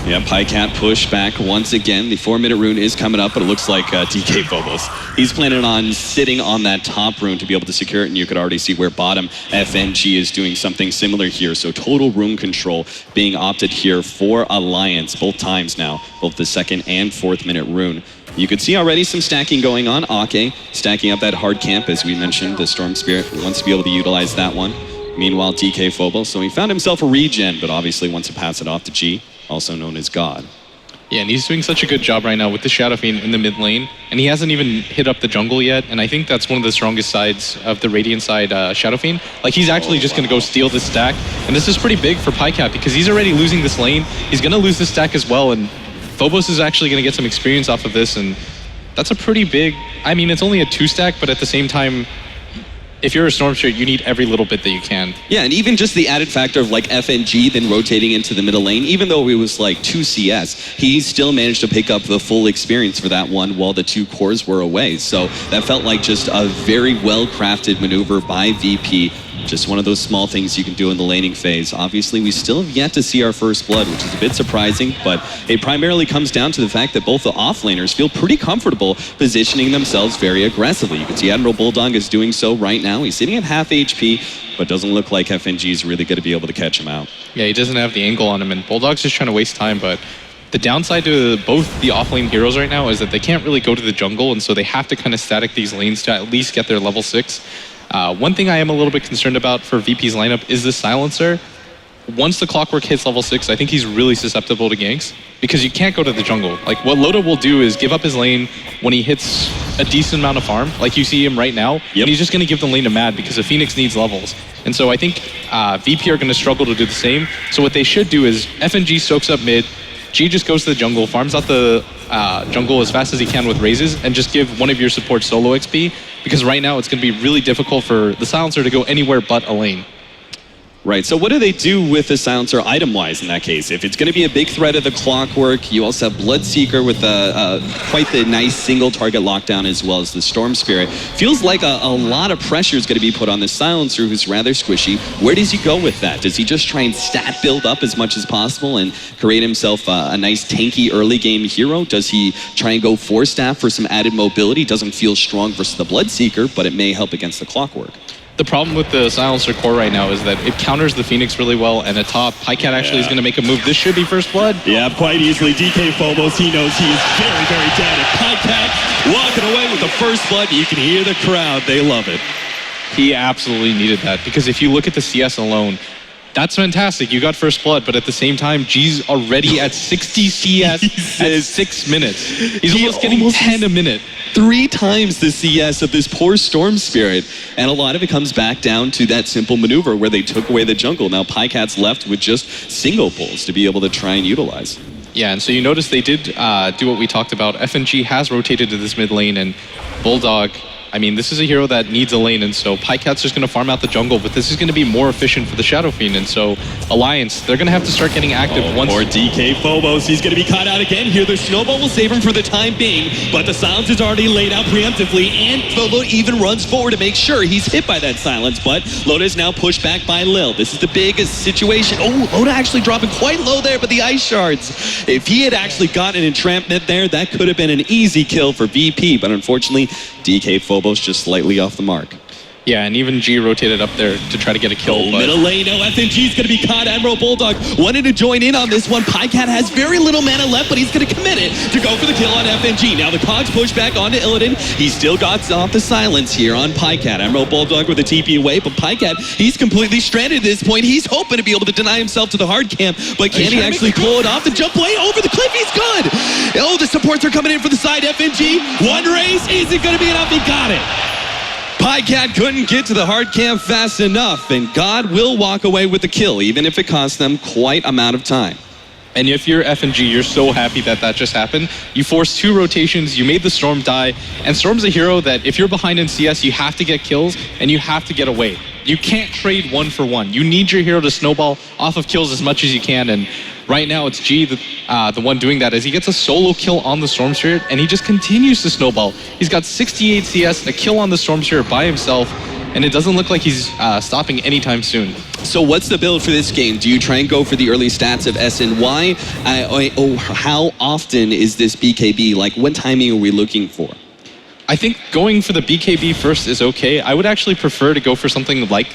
Yeah, Pycat push back once again. The 4-minute rune is coming up, but it looks like DK Phobos. He's planning on sitting on that top rune to be able to secure it, and you could already see where bottom FNG is doing something similar here. So total rune control being opted here for Alliance both times now, both the 2nd and 4th minute rune. You could see already some stacking going on. Ake stacking up that hard camp, as we mentioned. The Storm Spirit wants to be able to utilize that one. Meanwhile, DK Phobos, so he found himself a regen, but obviously wants to pass it off to G, also known as God. Yeah, and he's doing such a good job right now with the Shadow Fiend in the mid lane, and he hasn't even hit up the jungle yet, and I think that's one of the strongest sides of the Radiant side Shadow Fiend. Like, he's actually just going to go steal this stack, and this is pretty big for Pycat because he's already losing this lane. He's going to lose this stack as well, and Phobos is actually going to get some experience off of this, and that's a pretty big... I mean, it's only a 2-stack, but at the same time, if you're a Storm Spirit, you need every little bit that you can. Yeah, and even just the added factor of like FNG then rotating into the middle lane, even though it was like 2 CS, he still managed to pick up the full experience for that one while the 2 cores were away. So that felt like just a very well-crafted maneuver by VP. Just one of those small things you can do in the laning phase. Obviously, we still have yet to see our first blood, which is a bit surprising, but it primarily comes down to the fact that both the offlaners feel pretty comfortable positioning themselves very aggressively. You can see Admiral Bulldog is doing so right now. He's sitting at half HP, but doesn't look like FNG is really going to be able to catch him out. Yeah, he doesn't have the angle on him, and Bulldog's just trying to waste time, but the downside to both the offlane heroes right now is that they can't really go to the jungle, and so they have to kind of static these lanes to at least get their level 6. One thing I am a little bit concerned about for VP's lineup is the Silencer. Once the Clockwork hits level 6, I think he's really susceptible to ganks because you can't go to the jungle. Like, what Loda will do is give up his lane when he hits a decent amount of farm, like you see him right now, and he's just going to give the lane to Mad because the Phoenix needs levels. And so I think VP are going to struggle to do the same. So what they should do is FNG soaks up mid, G just goes to the jungle, farms out the jungle as fast as he can with raises, and just give one of your supports solo XP, because right now it's going to be really difficult for the Silencer to go anywhere but a lane. Right, so what do they do with the Silencer item-wise in that case? If it's going to be a big threat of the Clockwork, you also have Bloodseeker with quite the nice single target lockdown, as well as the Storm Spirit. Feels like a lot of pressure is going to be put on the Silencer, who's rather squishy. Where does he go with that? Does he just try and stat build up as much as possible and create himself a nice tanky early game hero? Does he try and go 4-staff for some added mobility? Doesn't feel strong versus the Bloodseeker, but it may help against the Clockwork. The problem with the Silencer core right now is that it counters the Phoenix really well, and atop, Pycat actually is going to make a move. This should be first blood. Yeah, quite easily. DK Phobos, he knows he is very, very dead. And Pycat walking away with the first blood. You can hear the crowd. They love it. He absolutely needed that, because if you look at the CS alone, That's fantastic. You got first blood, but at the same time, G's already at 60 CS at 6 minutes. He's almost getting 10 a minute. 3 times the CS of this poor Storm Spirit. And a lot of it comes back down to that simple maneuver where they took away the jungle. Now PyCat's left with just single pulls to be able to try and utilize. Yeah, and so you notice they did do what we talked about. FNG has rotated to this mid lane, and Bulldog, I mean, this is a hero that needs a lane, and so PyCat's just going to farm out the jungle, but this is going to be more efficient for the Shadow Fiend, and so Alliance, they're going to have to start getting active once... Or DK Phobos, he's going to be caught out again here. The Snowball will save him for the time being, but the silence is already laid out preemptively, and Phobo even runs forward to make sure he's hit by that silence, but Loda is now pushed back by Lil. This is the biggest situation. Oh, Loda actually dropping quite low there, but the Ice Shards. If he had actually got an entrampment there, that could have been an easy kill for VP, but unfortunately, DK Phobos just slightly off the mark. Yeah, and even G rotated up there to try to get a kill. But... middle lane, now FNG's going to be caught. Admiral Bulldog wanted to join in on this one. PyCat has very little mana left, but he's going to commit it to go for the kill on FNG. Now the Cogs push back onto Illidan. He still got off the silence here on PyCat. Admiral Bulldog with a TP away, but PyCat, he's completely stranded at this point. He's hoping to be able to deny himself to the hard camp, but can he actually pull it off? The jump way over the cliff, he's good. Oh, the supports are coming in for the side. FNG, one race, is it going to be enough? He got it. PyCat couldn't get to the hard camp fast enough, and God will walk away with the kill, even if it costs them quite amount of time. And if you're FNG, you're so happy that that just happened. You forced 2 rotations, you made the Storm die, and Storm's a hero that if you're behind in CS, you have to get kills, and you have to get away. You can't trade 1 for 1. You need your hero to snowball off of kills as much as you can, and right now it's G, the one doing that, as he gets a solo kill on the Storm Spirit, and he just continues to snowball. He's got 68 CS, a kill on the Storm Spirit by himself, and it doesn't look like he's stopping anytime soon. So what's the build for this game? Do you try and go for the early stats of SNY? How often is this BKB? Like, what timing are we looking for? I think going for the BKB first is okay. I would actually prefer to go for something like,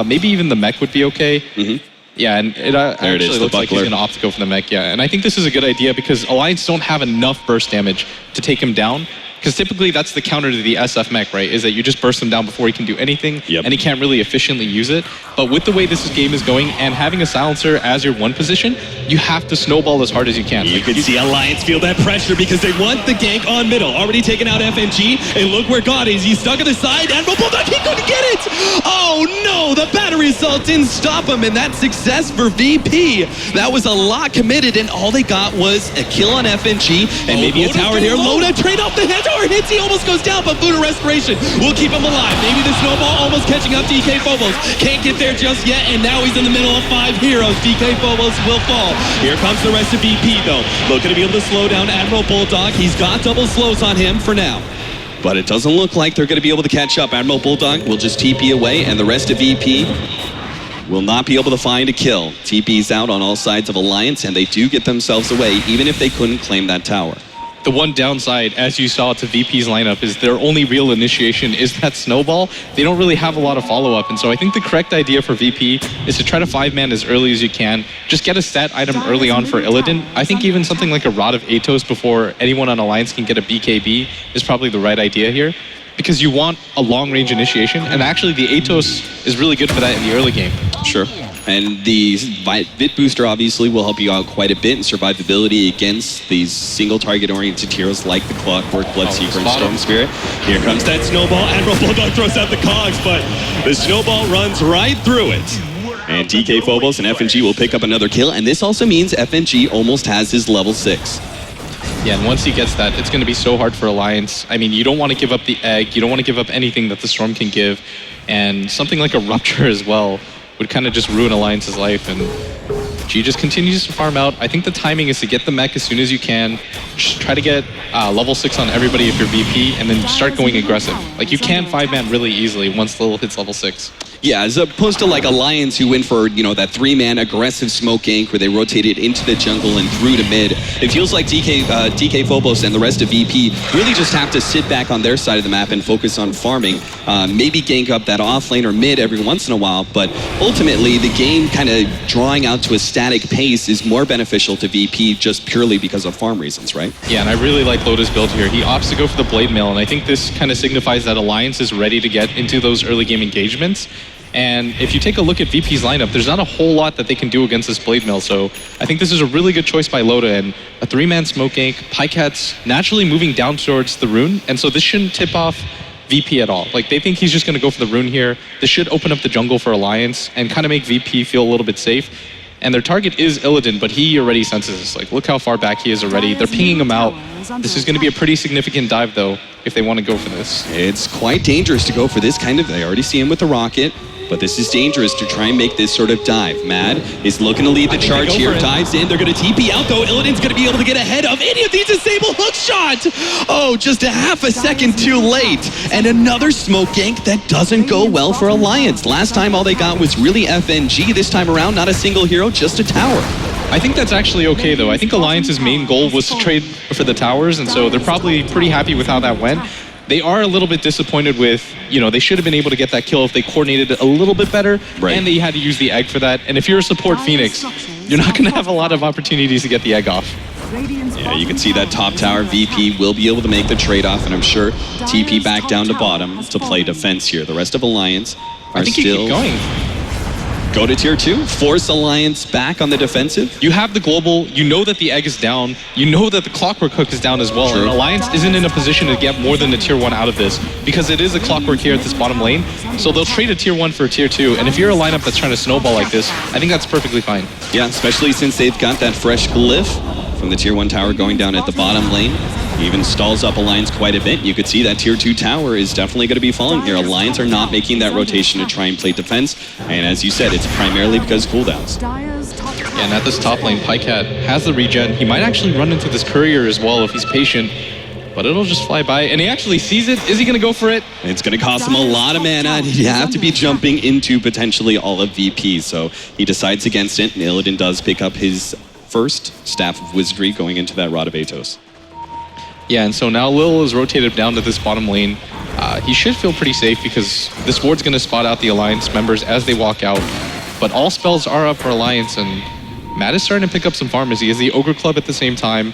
maybe even the mech would be okay. Mm-hmm. Yeah, and it actually looks like he's going to opt to go for the mech, yeah. And I think this is a good idea because Alliance don't have enough burst damage to take him down. Because typically that's the counter to the SF mech, right? Is that you just burst him down before he can do anything, and he can't really efficiently use it. But with the way this game is going, and having a silencer as your 1 position, you have to snowball as hard as you can. You can see Alliance feel that pressure because they want the gank on middle. Already taken out FNG, and look where God is. He's stuck on the side, and Bulldog, he couldn't get it! Oh no, the battery assault didn't stop him, and that's success for VP. That was a lot committed, and all they got was a kill on FNG, and maybe a tower here. Loda trade off the head. Hits, he almost goes down, but Buddha Respiration will keep him alive. Maybe the snowball almost catching up DK Phobos. Can't get there just yet, and now he's in the middle of 5 heroes. DK Phobos will fall. Here comes the rest of VP, though. Looking to be able to slow down Admiral Bulldog. He's got double slows on him for now. But it doesn't look like they're going to be able to catch up. Admiral Bulldog will just TP away, and the rest of VP will not be able to find a kill. TP's out on all sides of Alliance, and they do get themselves away, even if they couldn't claim that tower. The one downside, as you saw to VP's lineup, is their only real initiation is that snowball. They don't really have a lot of follow-up, and so I think the correct idea for VP is to try to 5-man as early as you can. Just get a stat item early on for Illidan. I think even something like a Rod of Atos before anyone on Alliance can get a BKB is probably the right idea here, because you want a long-range initiation, and actually the Atos is really good for that in the early game. Sure. And the Vit Booster obviously will help you out quite a bit in survivability against these single target oriented heroes like the Clockwork, Bloodseeker, and Storm Spirit. Here comes that snowball. Admiral Bulldog throws out the cogs, but the snowball runs right through it. And DK Phobos and FNG will pick up another kill, and this also means FNG almost has his level 6. Yeah, and once he gets that, it's going to be so hard for Alliance. I mean, you don't want to give up the egg, you don't want to give up anything that the Storm can give, and something like a Rupture as well would kind of just ruin Alliance's life, and G just continues to farm out. I think the timing is to get the mech as soon as you can, just try to get level 6 on everybody if you're VP, and then start going aggressive. Like, you can 5-man really easily once Lil hits level 6. Yeah, as opposed to like Alliance who went for, you know, that 3-man aggressive smoke gank where they rotated into the jungle and through to mid. It feels like DK Phobos and the rest of VP really just have to sit back on their side of the map and focus on farming. Maybe gank up that off lane or mid every once in a while, but ultimately the game kind of drawing out to a static pace is more beneficial to VP just purely because of farm reasons, right? Yeah, and I really like Loda's build here. He opts to go for the Blade Mail, and I think this kind of signifies that Alliance is ready to get into those early game engagements. And if you take a look at VP's lineup, there's not a whole lot that they can do against this Blade Mill. So I think this is a really good choice by Loda, and a 3-man smoke gank. Pykat's naturally moving down towards the rune, and so this shouldn't tip off VP at all. Like, they think he's just going to go for the rune here. This should open up the jungle for Alliance and kind of make VP feel a little bit safe. And their target is Illidan, but he already senses this. Like, look how far back he is already. They're pinging him out. This is going to be a pretty significant dive, though, if they want to go for this. It's quite dangerous to go for this kind of... They already see him with the rocket, but this is dangerous to try and make this sort of dive. Mad is looking to lead the charge here. Dives in. They're going to TP out, though. Illidan's going to be able to get ahead of any of these. Disable hook shot! Oh, just a half a second too late. And another smoke gank that doesn't go well for Alliance. Last time, all they got was really FNG. This time around, not a single hero, just a tower. I think that's actually okay, though. I think Alliance's main goal was to trade for the towers, and so they're probably pretty happy with how that went. They are a little bit disappointed with, you know, they should have been able to get that kill if they coordinated it a little bit better, and they had to use the egg for that. And if you're a support Phoenix, you're not going to have a lot of opportunities to get the egg off. Yeah, you can see that top tower. VP will be able to make the trade-off, and I'm sure TP back down to bottom to play defense here. The rest of Alliance are still... keep going. Go to tier 2, force Alliance back on the defensive. You have the global, you know that the egg is down, you know that the clockwork hook is down as well, and Alliance isn't in a position to get more than a tier 1 out of this, because it is a clockwork here at this bottom lane, so they'll trade a tier 1 for a tier 2, and if you're a lineup that's trying to snowball like this, I think that's perfectly fine. Yeah, especially since they've got that fresh glyph from the tier 1 tower going down at the bottom lane. He even stalls up Alliance quite a bit. You could see that tier 2 tower is definitely going to be falling here. Alliance are not making that rotation to try and play defense, and as you said, it's primarily because cooldowns. Yeah, and at this top lane, Pykat has the regen. He might actually run into this courier as well if he's patient, but it'll just fly by, and he actually sees it. Is he going to go for it? It's going to cost him a lot of mana, and he'd have to be jumping into potentially all of VP, so he decides against it, and Illidan does pick up his first Staff of Wizardry going into that Rod of Atos. Yeah, and so now Lil is rotated down to this bottom lane. He should feel pretty safe because this ward's going to spot out the Alliance members as they walk out. But all spells are up for Alliance, and Matt is starting to pick up some farm as he has the Ogre Club at the same time.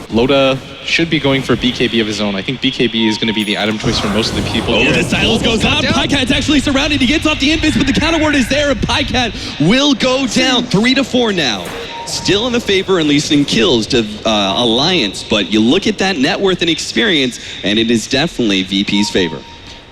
Loda should be going for BKB of his own. I think BKB is going to be the item choice for most of the people here. The silence goes up. Pykat's actually surrounded. He gets off the invis, but the counter ward is there, and Pykat will go down 3-4 now. Still in the favor, at least in kills, to Alliance, but you look at that net worth and experience, and it is definitely VP's favor.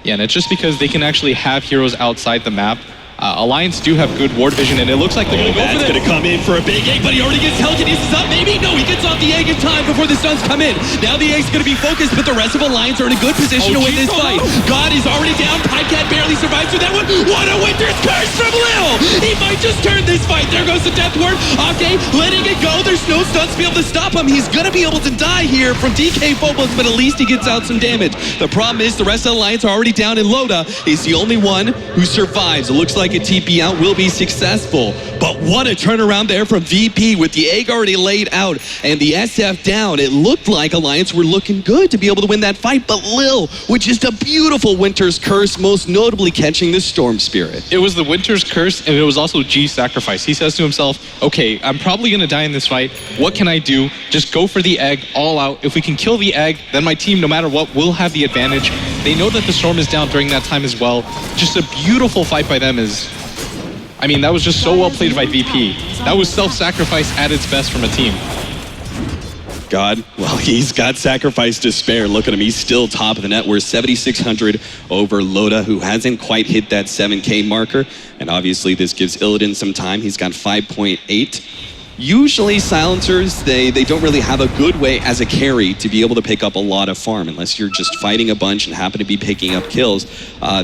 Yeah, and it's just because they can actually have heroes outside the map. Alliance do have good ward vision, and it looks like they're going to go for it. Going to come in for a big egg, but he already gets telekinesis up, maybe? No, he gets off the egg in time before the stuns come in. Now the egg's going to be focused, but the rest of Alliance are in a good position to win this fight. God is already down. Pykat barely survives through that one. What a Winter's Curse from Lil! He might just turn this fight. There goes the death ward. Okay, letting it go. There's no stuns to be able to stop him. He's going to be able to die here from DK Phobos, but at least he gets out some damage. The problem is the rest of Alliance are already down, and Loda is the only one who survives. It looks like a TP out will be successful, but what a turnaround there from VP with the egg already laid out and the SF down. It looked like Alliance were looking good to be able to win that fight, but Lil with just a beautiful Winter's Curse, most notably catching the Storm Spirit. It was the Winter's Curse, and it was also G's sacrifice. He says to himself, okay, I'm probably going to die in this fight. What can I do? Just go for the egg all out. If we can kill the egg, then my team, no matter what, will have the advantage. They know that the Storm is down during that time as well. Just a beautiful fight by them is... I mean, that was just so well played by VP. That was self-sacrifice at its best from a team. God, well, he's got sacrifice to spare. Look at him, he's still top of the net. We're 7,600 over Loda, who hasn't quite hit that 7K marker. And obviously this gives Illidan some time. He's got 5.8. Usually silencers, they don't really have a good way as a carry to be able to pick up a lot of farm unless you're just fighting a bunch and happen to be picking up kills.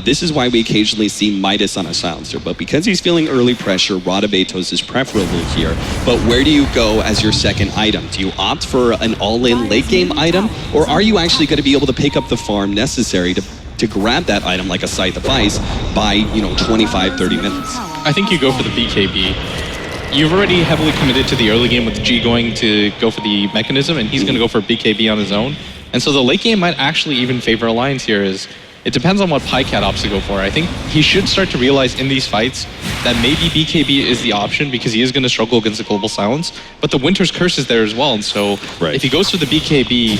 This is why we occasionally see Midas on a silencer, but because he's feeling early pressure, Rod of Atos is preferable here. But where do you go as your second item? Do you opt for an all-in late game item, or are you actually going to be able to pick up the farm necessary to grab that item like a Scythe of Ice by, 25, 30 minutes? I think you go for the BKB. You've already heavily committed to the early game with G going to go for the mechanism, and he's going to go for BKB on his own. And so the late game might actually even favor Alliance here, as It depends on what PyCat opts to go for. I think he should start to realize in these fights that maybe BKB is the option because he is going to struggle against the Global Silence. But the Winter's Curse is there as well. And so if he goes for the BKB,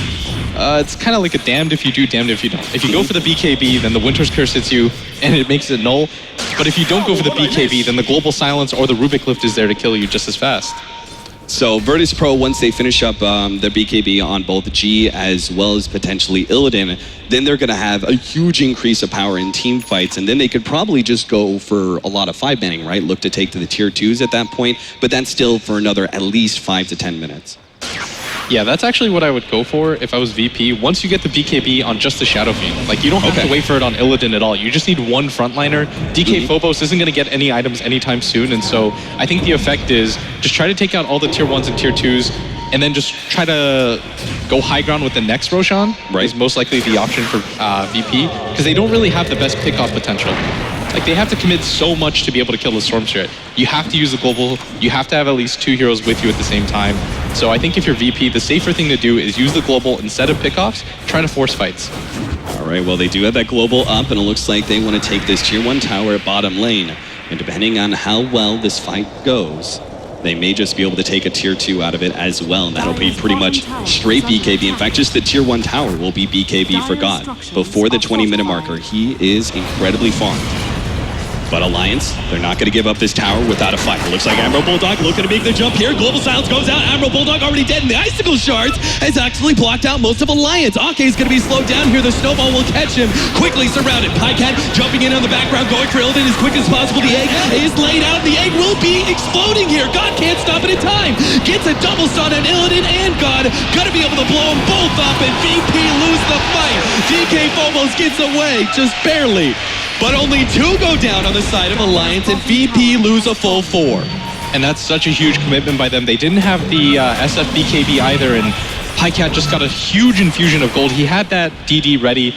it's kind of like a damned if you do, damned if you don't. If you go for the BKB, then the Winter's Curse hits you and it makes it null. But if you don't go for the BKB, then the Global Silence or the Rubik Lift is there to kill you just as fast. So Virtus.Pro, once they finish up their BKB on both G as well as potentially Illidan, then they're going to have a huge increase of power in team fights, and then they could probably just go for a lot of 5-manning, right? Look to take to the tier 2s at that point, but that's still for another at least 5 to 10 minutes. Yeah, that's actually what I would go for if I was VP. Once you get the BKB on just the Shadow Fiend, like you don't have to wait for it on Illidan at all. You just need one frontliner. DK Phobos isn't going to get any items anytime soon, and so I think the effect is just try to take out all the tier 1s and tier 2s, and then just try to go high ground with the next Roshan, is most likely the option for VP, because they don't really have the best pick-off potential. Like, they have to commit so much to be able to kill the Storm Spirit. You have to use the global, you have to have at least 2 heroes with you at the same time. So I think if you're VP, the safer thing to do is use the global instead of pickoffs, try to force fights. All right, well, they do have that global up, and it looks like they want to take this tier 1 tower at bottom lane. And depending on how well this fight goes, they may just be able to take a tier 2 out of it as well, and that'll be pretty much straight BKB. In fact, just the tier 1 tower will be BKB for God. Before the 20-minute marker, he is incredibly farmed. But Alliance, they're not going to give up this tower without a fight. It looks like Admiral Bulldog looking to make the jump here. Global Silence goes out. Admiral Bulldog already dead, and the Icicle Shards has actually blocked out most of Alliance. Ake is going to be slowed down here. The Snowball will catch him. Quickly surrounded. PyCat jumping in on the background, going for Illidan as quick as possible. The egg is laid out. The egg will be exploding here. God can't stop it in time. Gets a double stun on Illidan and God. Going to be able to blow them both up, and VP lose the fight. DK Phobos gets away, just barely. But only 2 go down on the side of Alliance, and VP lose a full 4. And that's such a huge commitment by them. They didn't have the SF BKB either, and PyCat just got a huge infusion of gold. He had that DD ready.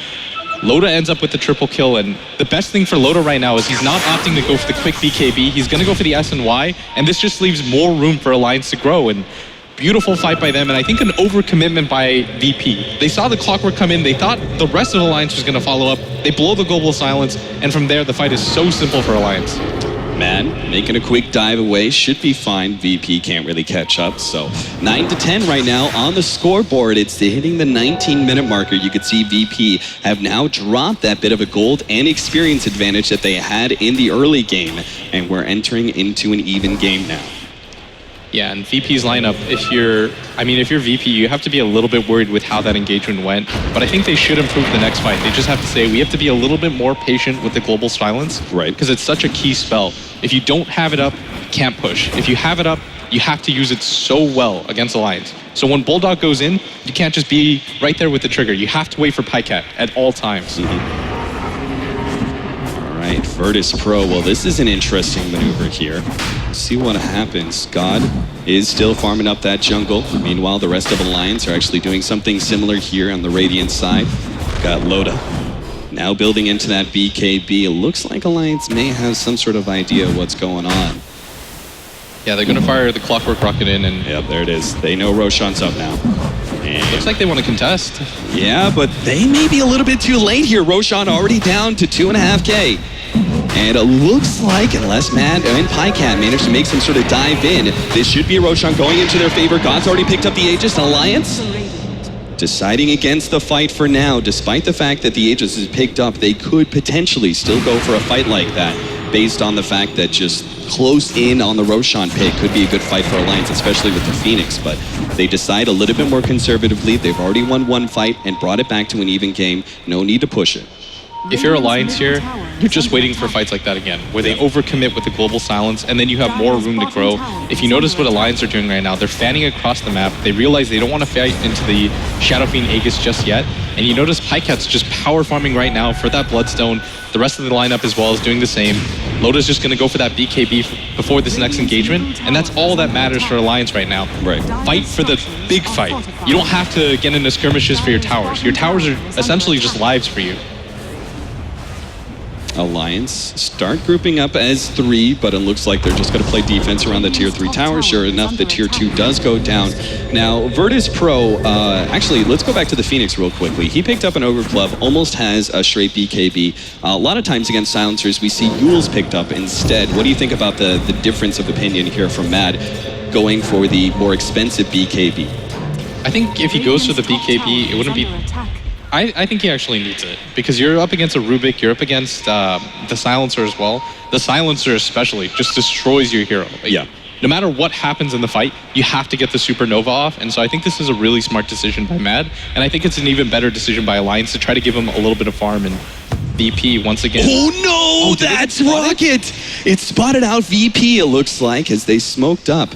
Loda ends up with the triple kill, and the best thing for Loda right now is he's not opting to go for the quick BKB. He's going to go for the S and Y, and this just leaves more room for Alliance to grow. And beautiful fight by them, and I think an overcommitment by VP. They saw the clockwork come in, they thought the rest of Alliance was going to follow up. They blow the Global Silence, and from there, the fight is so simple for Alliance. Man, making a quick dive away should be fine. VP can't really catch up, so 9 to 10 right now on the scoreboard. It's hitting the 19-minute marker. You could see VP have now dropped that bit of a gold and experience advantage that they had in the early game, and we're entering into an even game now. Yeah, and VP's lineup, if you're VP, you have to be a little bit worried with how that engagement went, but I think they should improve the next fight. They just have to say, we have to be a little bit more patient with the Global Silence, right? Because it's such a key spell. If you don't have it up, you can't push. If you have it up, you have to use it so well against Alliance. So when Bulldog goes in, you can't just be right there with the trigger. You have to wait for PyCat at all times. All right, Virtus.Pro. Well, this is an interesting maneuver here. See what happens. God is still farming up that jungle. Meanwhile, the rest of Alliance are actually doing something similar here on the Radiant side. Got Loda now building into that BKB. It looks like Alliance may have some sort of idea what's going on. Yeah, they're going to fire the Clockwork Rocket in, and yep, there it is. They know Roshan's up now. And looks like they want to contest. Yeah, but they may be a little bit too late here. Roshan already down to 2.5K. And it looks like, unless Matt and PyCat manage to make some sort of dive in, this should be a Roshan going into their favor. God's already picked up the Aegis. Alliance deciding against the fight for now. Despite the fact that the Aegis is picked up, they could potentially still go for a fight like that, based on the fact that just close in on the Roshan pick could be a good fight for Alliance, especially with the Phoenix. But they decide a little bit more conservatively. They've already won one fight and brought it back to an even game. No need to push it. If you're Alliance here, you're just waiting for fights like that again, where they overcommit with the Global Silence, and then you have more room to grow. If you notice what Alliance are doing right now, they're fanning across the map. They realize they don't want to fight into the Shadow Fiend Aegis just yet, and you notice PyCat's just power farming right now for that Bloodstone. The rest of the lineup as well is doing the same. Loda's just going to go for that BKB before this next engagement, and that's all that matters for Alliance right now. Right. Fight for the big fight. You don't have to get into skirmishes for your towers. Your towers are essentially just lives for you. Alliance start grouping up as 3, but it looks like they're just going to play defense around the tier 3 tower. Sure enough, the tier 2 does go down. Now, Virtus.Pro, actually, let's go back to the Phoenix real quickly. He picked up an Ogre Club, almost has a straight BKB. A lot of times against Silencers, we see Yules picked up instead. What do you think about the difference of opinion here from Mad going for the more expensive BKB? I think if he goes for the BKB, it wouldn't be... I think he actually needs it, because you're up against a Rubik, you're up against the Silencer as well. The Silencer especially just destroys your hero. Like, yeah. No matter what happens in the fight, you have to get the Supernova off, and so I think this is a really smart decision by Mad, and I think it's an even better decision by Alliance to try to give him a little bit of farm and VP once again. Oh no, that's Rocket! It spotted out VP, it looks like, as they smoked up.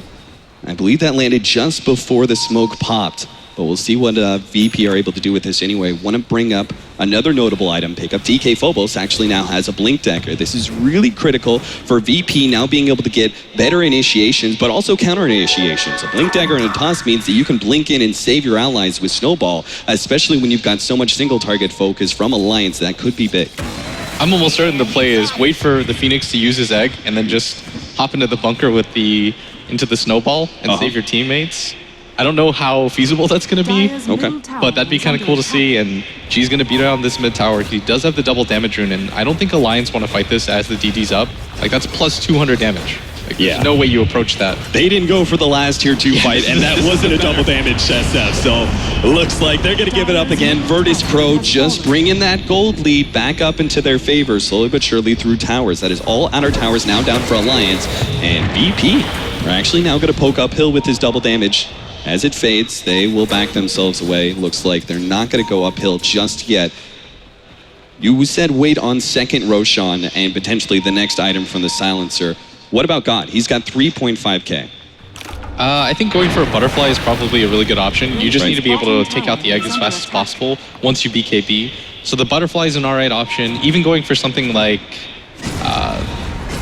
I believe that landed just before the smoke popped. But we'll see what VP are able to do with this anyway. Want to bring up another notable item pickup. DK Phobos actually now has a Blink Dagger. This is really critical for VP now being able to get better initiations, but also counter initiations. A Blink Dagger and a toss means that you can blink in and save your allies with Snowball, especially when you've got so much single target focus from Alliance. That could be big. I'm almost certain the play is wait for the Phoenix to use his egg and then just hop into the bunker with into the Snowball and save your teammates. I don't know how feasible that's going to be, but that'd be kind of cool to see, and G's going to beat around this mid tower. He does have the double damage rune, and I don't think Alliance want to fight this as the DD's up. Like, that's plus 200 damage. Like, there's no way you approach that. They didn't go for the last tier 2 fight, and that wasn't a double damage SF, so it looks like they're going to give it up again. Virtus.Pro just bringing that gold lead back up into their favor, slowly but surely through towers. That is all outer towers now down for Alliance, and VP are actually now going to poke uphill with his double damage. As it fades, they will back themselves away. Looks like they're not going to go uphill just yet. You said wait on second Roshan and potentially the next item from the Silencer. What about God? He's got 3.5k. I think going for a Butterfly is probably a really good option. You just need to be able to take out the egg as fast as possible once you BKB. So the Butterfly is an alright option. Even going for something like...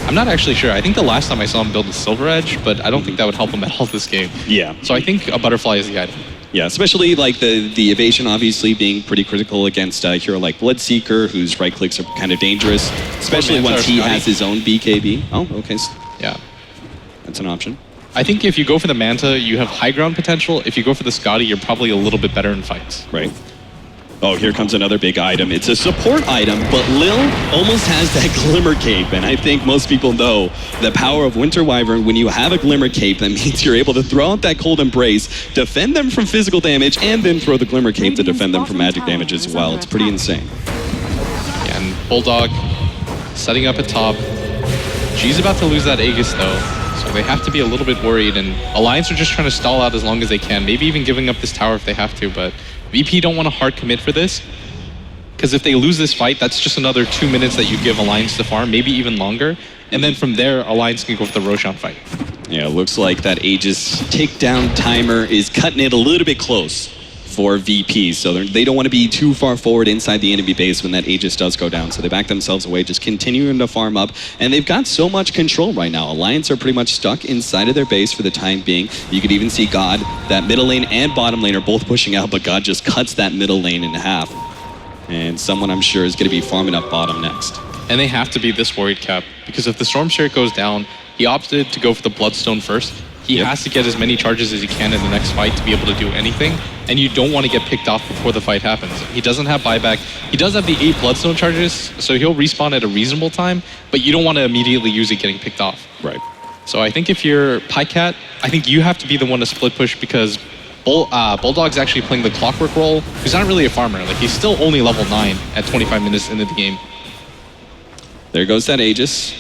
I'm not actually sure. I think the last time I saw him build a Silver Edge, but I don't think that would help him at all this game. Yeah. So I think a Butterfly is the item. Yeah, especially like the evasion obviously being pretty critical against a hero like Bloodseeker, whose right clicks are kind of dangerous, especially once he has his own BKB. Oh, okay. Yeah. That's an option. I think if you go for the Manta, you have high ground potential. If you go for the Scotty, you're probably a little bit better in fights. Right. Oh, here comes another big item. It's a support item, but Lil almost has that Glimmer Cape, and I think most people know the power of Winter Wyvern. When you have a Glimmer Cape, that means you're able to throw out that Cold Embrace, defend them from physical damage, and then throw the Glimmer Cape to defend them from magic damage as well. It's pretty insane. Yeah, and Bulldog setting up at top. G's about to lose that Aegis, though, so they have to be a little bit worried, and Alliance are just trying to stall out as long as they can, maybe even giving up this tower if they have to, but VP don't want to hard commit for this, because if they lose this fight, that's just another 2 minutes that you give Alliance to farm, maybe even longer, and then from there, Alliance can go for the Roshan fight. Yeah, it looks like that Aegis takedown timer is cutting it a little bit close for VP, so they don't want to be too far forward inside the enemy base when that Aegis does go down, so they back themselves away, just continuing to farm up, and they've got so much control right now. Alliance are pretty much stuck inside of their base for the time being. You could even see God, that middle lane and bottom lane are both pushing out, but God just cuts that middle lane in half, and someone I'm sure is going to be farming up bottom next. And they have to be this worried, Cap, because if the Storm Chariot goes down, he opted to go for the Bloodstone first. He has to get as many charges as he can in the next fight to be able to do anything, and you don't want to get picked off before the fight happens. He doesn't have buyback. He does have the 8 Bloodstone charges, so he'll respawn at a reasonable time, but you don't want to immediately use it getting picked off. Right. So I think if you're Pycat, I think you have to be the one to split push, because Bulldog's actually playing the Clockwork role. He's not really a farmer. Like, he's still only level 9 at 25 minutes into the game. There goes that Aegis.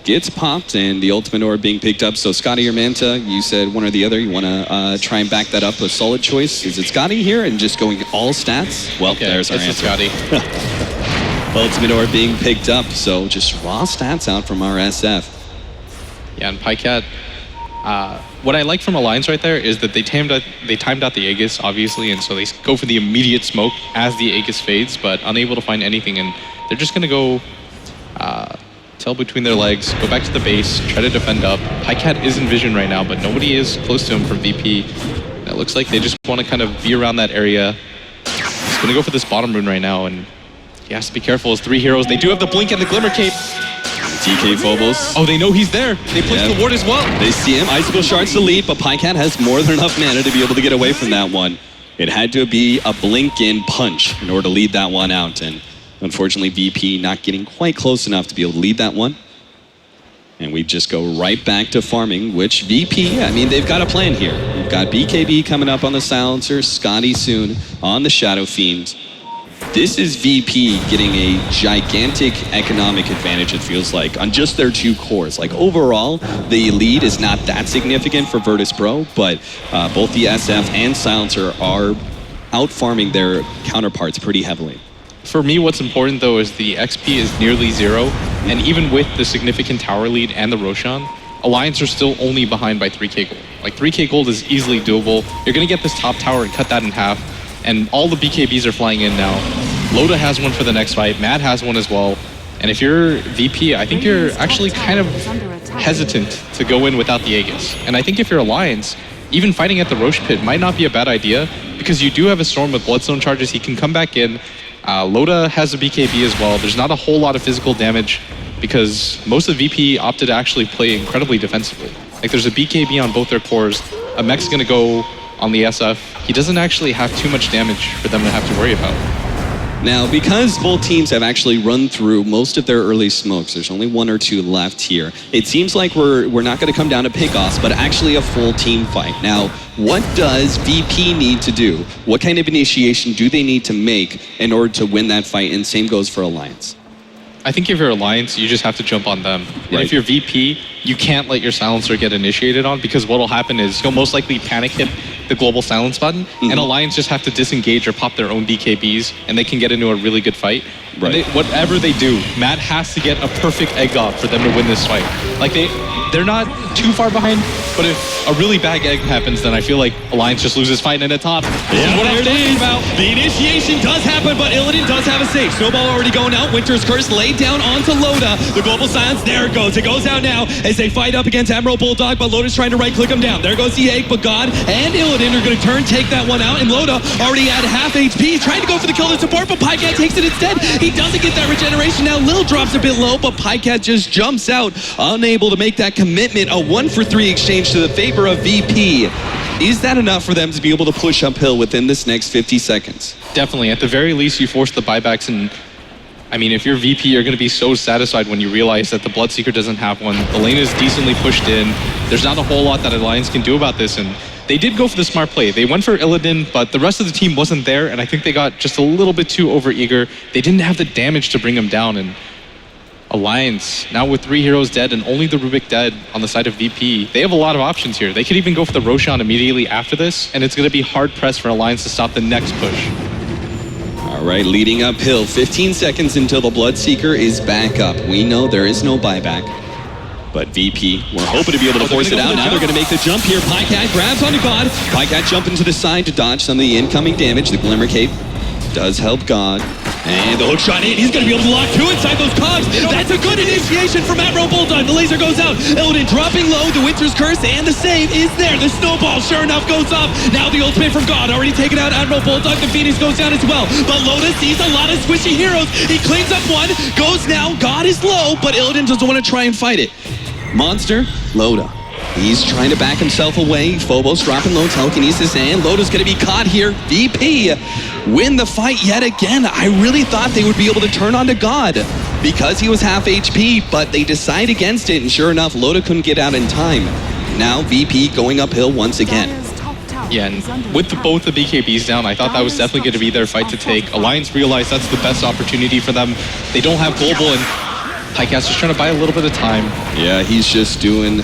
Gets popped, and the ultimate orb being picked up. So Scotty or Manta, you said one or the other. You want to try and back that up. A solid choice. Is it Scotty here and just going all stats? Well, okay, there's our answer. Scotty. Ultimate orb being picked up, so just raw stats out from our SF. Yeah, and Pycat, what I like from Alliance right there is that they timed out the Aegis, obviously, and so they go for the immediate smoke as the Aegis fades, but unable to find anything, and they're just going to go tail between their legs, go back to the base, try to defend up. Pycat is in vision right now, but nobody is close to him from VP. And it looks like they just want to kind of be around that area. He's going to go for this bottom rune right now, and He has to be careful. His 3 heroes, they do have the Blink and the Glimmer Cape. DK Phobos. Oh, they know he's there. They placed the ward as well. They see him. Icicle Shards to lead, but PyCat has more than enough mana to be able to get away from that one. It had to be a blink-in punch in order to lead that one out, and unfortunately VP not getting quite close enough to be able to lead that one. And we just go right back to farming, which VP, I mean, they've got a plan here. We've got BKB coming up on the Silencer, Scotty soon on the Shadow Fiend. This is VP getting a gigantic economic advantage, it feels like, on just their 2 cores. Like, overall, the lead is not that significant for Virtus.Pro, but both the SF and Silencer are out-farming their counterparts pretty heavily. For me, what's important, though, is the XP is nearly 0, and even with the significant tower lead and the Roshan, Alliance are still only behind by 3k gold. Like, 3k gold is easily doable. You're going to get this top tower and cut that in half, and all the BKBs are flying in now. Loda has one for the next fight, Mad has one as well, and if you're VP, I think you're actually kind of hesitant to go in without the Aegis. And I think if you're Alliance, even fighting at the Rosh pit might not be a bad idea, because you do have a Storm with Bloodstone charges, he can come back in. Loda has a BKB as well. There's not a whole lot of physical damage because most of VP opted to actually play incredibly defensively. Like, there's a BKB on both their cores. A mech's gonna go on the SF. He doesn't actually have too much damage for them to have to worry about. Now, because both teams have actually run through most of their early smokes, there's only 1 or 2 left here. It seems like we're not going to come down to pickoffs, but actually a full team fight. Now, what does VP need to do? What kind of initiation do they need to make in order to win that fight? And same goes for Alliance. I think if you're Alliance, you just have to jump on them. Right. And if you're VP, you can't let your Silencer get initiated on, because what'll happen is you'll most likely panic hit the global silence button, and Alliance just have to disengage or pop their own BKBs, and they can get into a really good fight. Right. Whatever they do, Matt has to get a perfect egg off for them to win this fight. Like, they're not too far behind, but if a really bad egg happens, then I feel like Alliance just loses fight in the top. This is what I'm talking about. The initiation does happen, but Illidan does have a save. Snowball already going out. Winter's Curse laid down onto Loda. The global silence, there it goes. It goes out now as they fight up against Emerald Bulldog, but Loda's trying to right-click him down. There goes the egg, but God and Illidan are going to turn, take that one out, and Loda already at half HP. He's trying to go for the kill to support, but PyCat takes it instead. He doesn't get that regeneration. Now Lil drops a bit low, but PyCat just jumps out, unable to make that commitment. A 1-for-3 exchange to the favor of VP. Is that enough for them to be able to push uphill within this next 50 seconds? Definitely. At the very least, you force the buybacks, and I mean, if you're VP, you're going to be so satisfied when you realize that the Bloodseeker doesn't have one. The lane is decently pushed in. There's not a whole lot that Alliance can do about this, and they did go for the smart play. They went for Illidan, but the rest of the team wasn't there, and I think they got just a little bit too overeager. They didn't have the damage to bring him down, and Alliance, now with 3 heroes dead and only the Rubik dead on the side of VP, they have a lot of options here. They could even go for the Roshan immediately after this, and it's going to be hard-pressed for Alliance to stop the next push. All right, leading uphill, 15 seconds until the Bloodseeker is back up. We know there is no buyback, but VP, we're hoping to be able to force it out. Now they're going to make the jump here. PyCat grabs onto God. PyCat jumping to the side to dodge some of the incoming damage. The Glimmer Cape does help God. And the hook shot in. He's going to be able to lock 2 inside those cogs. That's a good initiation from Emerald Bulldog. The laser goes out. Illidan dropping low. The Winter's Curse and the save is there. The snowball, sure enough, goes off. Now the ultimate from God. Already taken out Emerald Bulldog. The Phoenix goes down as well. But Loda sees a lot of squishy heroes. He cleans up one. Goes now. God is low, but Illidan doesn't want to try and fight it. Monster, Loda. He's trying to back himself away. Phobos dropping low, telekinesis, and Loda's going to be caught here. VP win the fight yet again. I really thought they would be able to turn on to God because he was half HP, but they decide against it, and sure enough, Loda couldn't get out in time. Now VP going uphill once again. Yeah, and with both the BKBs down, I thought that was definitely going to be their fight to take. Alliance realized that's the best opportunity for them. They don't have global, and PyCat's just trying to buy a little bit of time. Yeah, he's just doing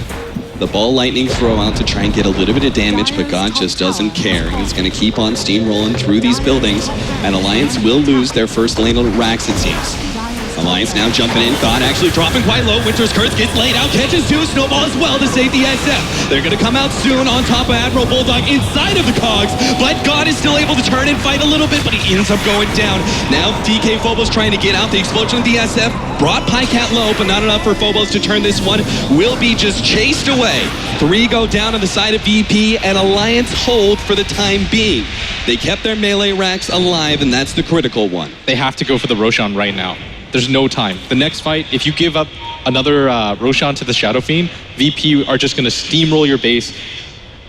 the ball lightning throw out to try and get a little bit of damage, but God just doesn't care. He's going to keep on steamrolling through these buildings, and Alliance will lose their first lane of racks, it seems. Alliance now jumping in. God actually dropping quite low. Winter's Curse gets laid out, catches two. Snowball as well to save the SF. They're going to come out soon on top of Admiral Bulldog inside of the cogs. But God is still able to turn and fight a little bit, but he ends up going down. Now DK Phobos trying to get out. The explosion of the SF brought Pycat low, but not enough for Phobos to turn this one. Will be just chased away. 3 go down on the side of VP, and Alliance hold for the time being. They kept their melee racks alive, and that's the critical one. They have to go for the Roshan right now. There's no time. The next fight, if you give up another Roshan to the Shadow Fiend, VP are just going to steamroll your base.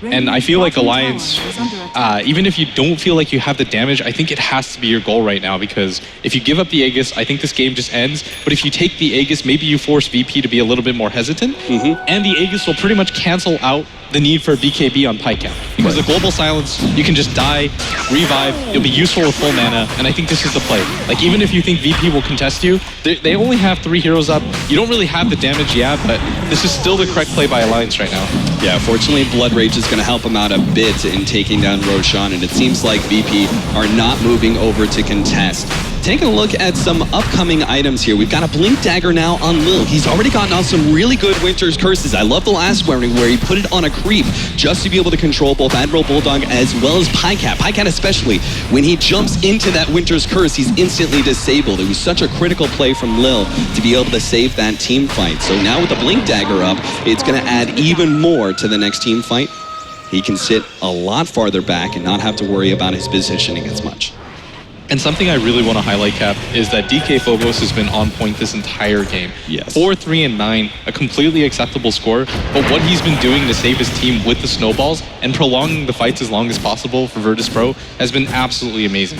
And I feel like Alliance, even if you don't feel like you have the damage, I think it has to be your goal right now, because if you give up the Aegis, I think this game just ends. But if you take the Aegis, maybe you force VP to be a little bit more hesitant, and the Aegis will pretty much cancel out the need for BKB on Pycat. Because the Global Silence, you can just die, revive, it'll be useful with full mana, and I think this is the play. Like, even if you think VP will contest you, they only have 3 heroes up. You don't really have the damage, yeah, but this is still the correct play by Alliance right now. Yeah, fortunately, Blood Rage is going to help him out a bit in taking down Roshan, and it seems like VP are not moving over to contest. Taking a look at some upcoming items here. We've got a Blink Dagger now on Lil. He's already gotten off some really good Winter's Curses. I love the last wearing where he put it on a creep just to be able to control both Admiral Bulldog as well as Pycat. Pycat especially, when he jumps into that Winter's Curse, he's instantly disabled. It was such a critical play from Lil to be able to save that team fight. So now with the Blink Dagger up, it's going to add even more to the next team fight. He can sit a lot farther back and not have to worry about his positioning as much. And something I really want to highlight, Cap, is that DK Phobos has been on point this entire game. Yes. 4-3-9, a completely acceptable score, but what he's been doing to save his team with the snowballs and prolonging the fights as long as possible for Virtus.Pro has been absolutely amazing.